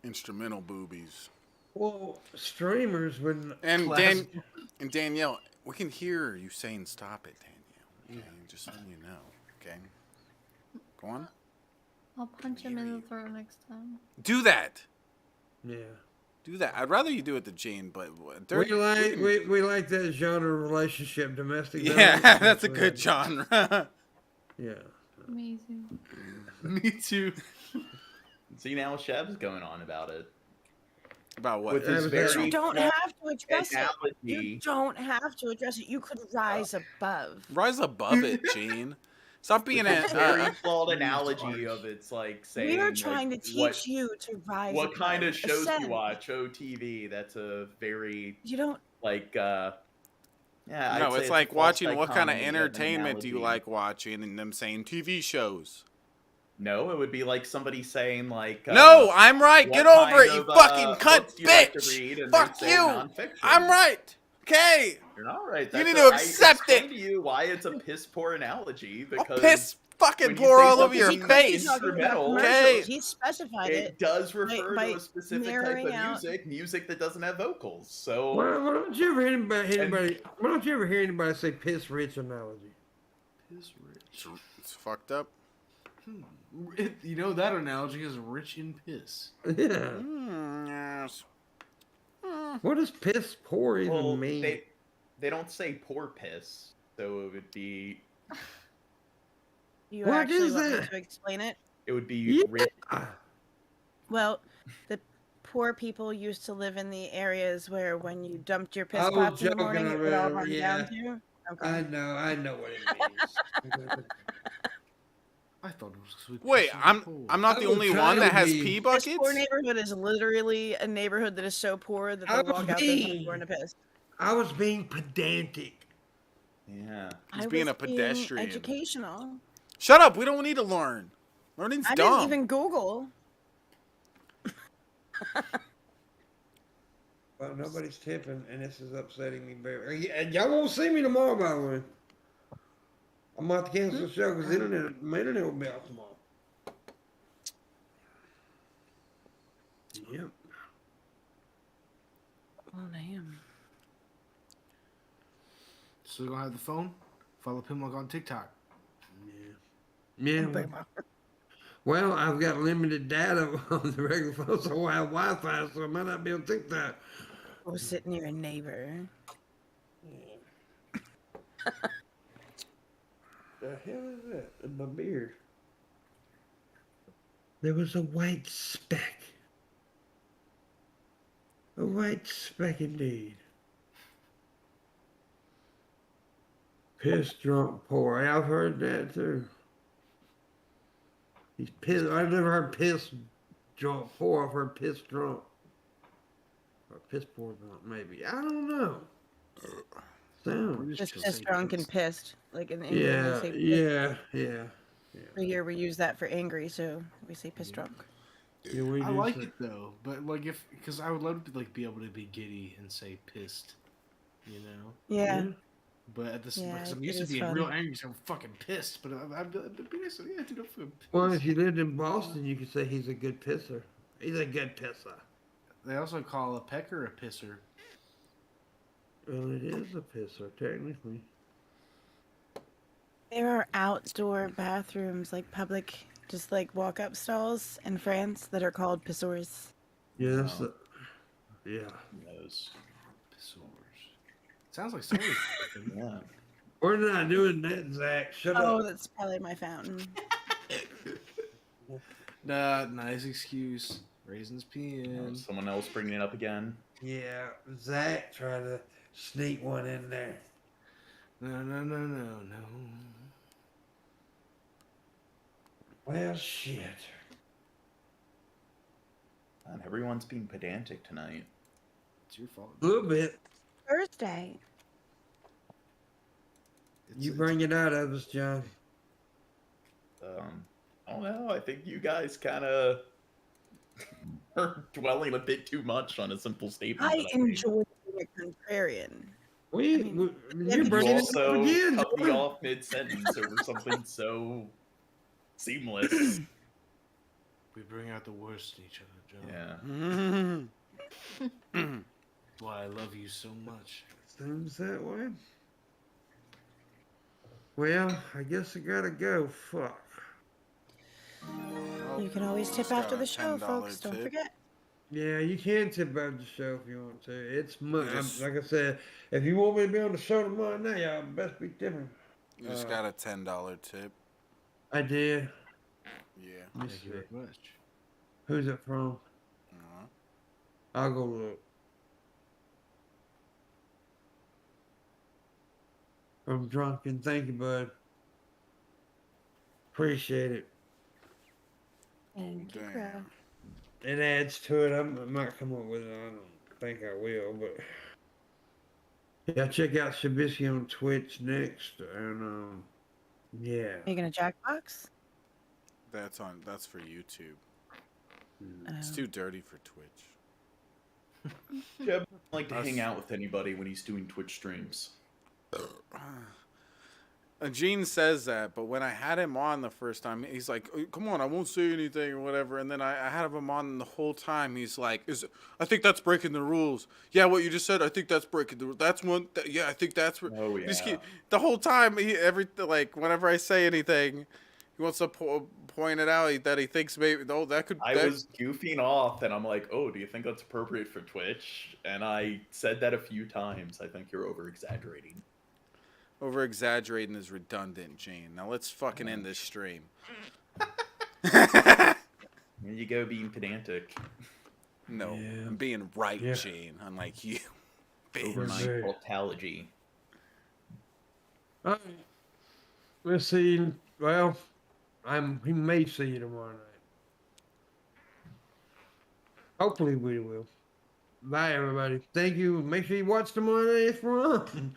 Instrumental boobies. Well, streamers wouldn't. And Class- and Danielle, we can hear you saying "Stop it, Danielle." Okay, just so you know. Okay, go on. I'll punch him in the throat next time. Do that. Yeah. Do that. I'd rather you do it to Jane, but We like that genre of relationship, domestic. Yeah, violence. that's a good genre. Yeah. Amazing. Me too. See, now Shev's going on about it. About what? With his But very You don't small have to address it. You analogy. don't have to address it. You could rise above. Rise above it, Jane. Stop being With his a. very flawed analogy of it's like saying We are like, trying to teach what, you to rise what above. kind of shows Ascend. you watch. OTV. That's a very You don't. like yeah. I'd No, say it's a like false watching what kind of dichotomy an entertainment do you analogy. like watching, and them saying TV shows. No, it would be like somebody saying like No, I'm right. what Get over kind it, you of, fucking cunt books do you like to bitch. read, and Fuck they'd say you. nonfiction. I'm right. Okay. You're not right. You That's need a- to accept I explained it. to you why it's a piss poor analogy I'll because piss fucking when you pour say all over something your is face. instrumental, Okay. He specified it it. does refer by to a specific type narrowing of out- music that doesn't have vocals. So Why don't you ever hear anybody? Why don't you ever hear anybody say "piss rich" analogy? Piss rich. It's fucked up. You know that analogy is rich in piss. Yeah. Yes. What does "piss poor" even well, mean? they don't say poor piss, so it would be You What actually is want me that? to explain it? Yeah. rich. Well, the poor people used to live in the areas where when you dumped your piss I was pots in the joking, morning, I it would all remember, run yeah. down to. Okay. I know what it means. I thought it was sweet. Wait, I'm not the I was only trying one to that has be- pee This buckets. poor neighborhood is literally a neighborhood that is so poor that I they was walk out there from the being- door and a piss. I was being pedantic. Yeah. He's I being was a pedestrian. educational. Shut up. We don't need to learn. Learning's I dumb. didn't even Google. Well, nobody's tipping, and this is upsetting me very. And y'all won't see me tomorrow, by the way. I'm about to cancel the show because my internet will be out tomorrow. Yep. Oh damn. So gonna have the phone. Follow PIMPMUNK on TikTok. Yeah. Well, I've got limited data on the regular phone, so I have Wi-Fi, so I might not be on TikTok. We'll sit near a neighbor. The hell is that in my beard? There was a white speck. A white speck indeed. Piss drunk poor. I've heard that too. He's pissed. I've never heard piss drunk poor. I've heard piss drunk. Or piss poor drunk, maybe. I don't know. Sounds. Just pissed drunk and pissed. Like in England, they say pissed. Yeah. Here we use that for angry, so we say pissed drunk. Yeah, we I do like say- it though, but like because I would love to like be able to be giddy and say pissed, you know. Yeah. But at this, Yeah, because I'm it used to is being fun. real angry, so I'm fucking pissed. But I'd be nice. Yeah, dude, I'm fucking pissed. Well, if you lived in Boston, you could say he's a good pisser. He's a good pisser. They also call a pecker a pisser. Well, it is a pisser, technically. There are outdoor bathrooms, like public, just like walk-up stalls in France that are called pissoirs. Yeah, that's Wow. yeah. Those. Pissors. Sounds like somebody's fucking. Yeah. We're not doing that, Zach. Shut Oh, up. that's probably my fountain. Nah, nice excuse. Raisins peeing. Someone else bringing it up again. Yeah, Zach tried to sneak one in there. No. Well, shit. Man, everyone's being pedantic tonight. It's your fault. A little bit. Thursday. You bring it out of us, John. Oh no, I think you guys kind of are dwelling a bit too much on a simple statement. I that made. enjoy being a contrarian. We, I mean, you you bring You it also up again. cut me off mid-sentence over something so seamless. We bring out the worst in each other, John. Yeah. Why I love you so much. Seems that way. Well, I guess I gotta go. Fuck. You can always tip Got after a the show, $10 folks. Don't tip. forget. Yeah, you can tip out the show if you want to. It's just- like I said, if you want me to be on the show tomorrow night, y'all best be tipping. You just got a $10 tip. I did. Yeah. Let me Thank see. you very much. Who's it from? Uh-huh. I'll go look. I'm drunk and thank you, bud. Appreciate it. Thank you, Damn. bro. It adds to it. I might come up with it. I don't think I will, but yeah, check out Shabisky on Twitch next, and yeah. Are you gonna Jackbox? That's for YouTube. It's Oh. too dirty for Twitch. Jeb doesn't like to Us- hang out with anybody when he's doing Twitch streams. Gene says that, but when I had him on the first time, he's like, "Oh, come on, I won't say anything or whatever." And then I had him on the whole time. He's like, I think that's breaking the rules. Yeah, what you just said, I think that's breaking the rules. That's one. Yeah, I think that's. Oh, Just yeah. the whole time, whenever I say anything, he wants to point it out that he thinks maybe, that could. I was goofing off, and I'm like, "Oh, do you think that's appropriate for Twitch?" And I said that a few times. I think you're over-exaggerating. Over exaggerating is redundant, Gene. Now let's fucking end this stream. There you go, being pedantic. No, Yeah. I'm being right, Yeah. Gene, unlike you. Over Bitch. my Right. tautology. All right. We'll see. Well, he may see you tomorrow night. Hopefully we will. Bye, everybody. Thank you. Make sure you watch tomorrow night if we're on.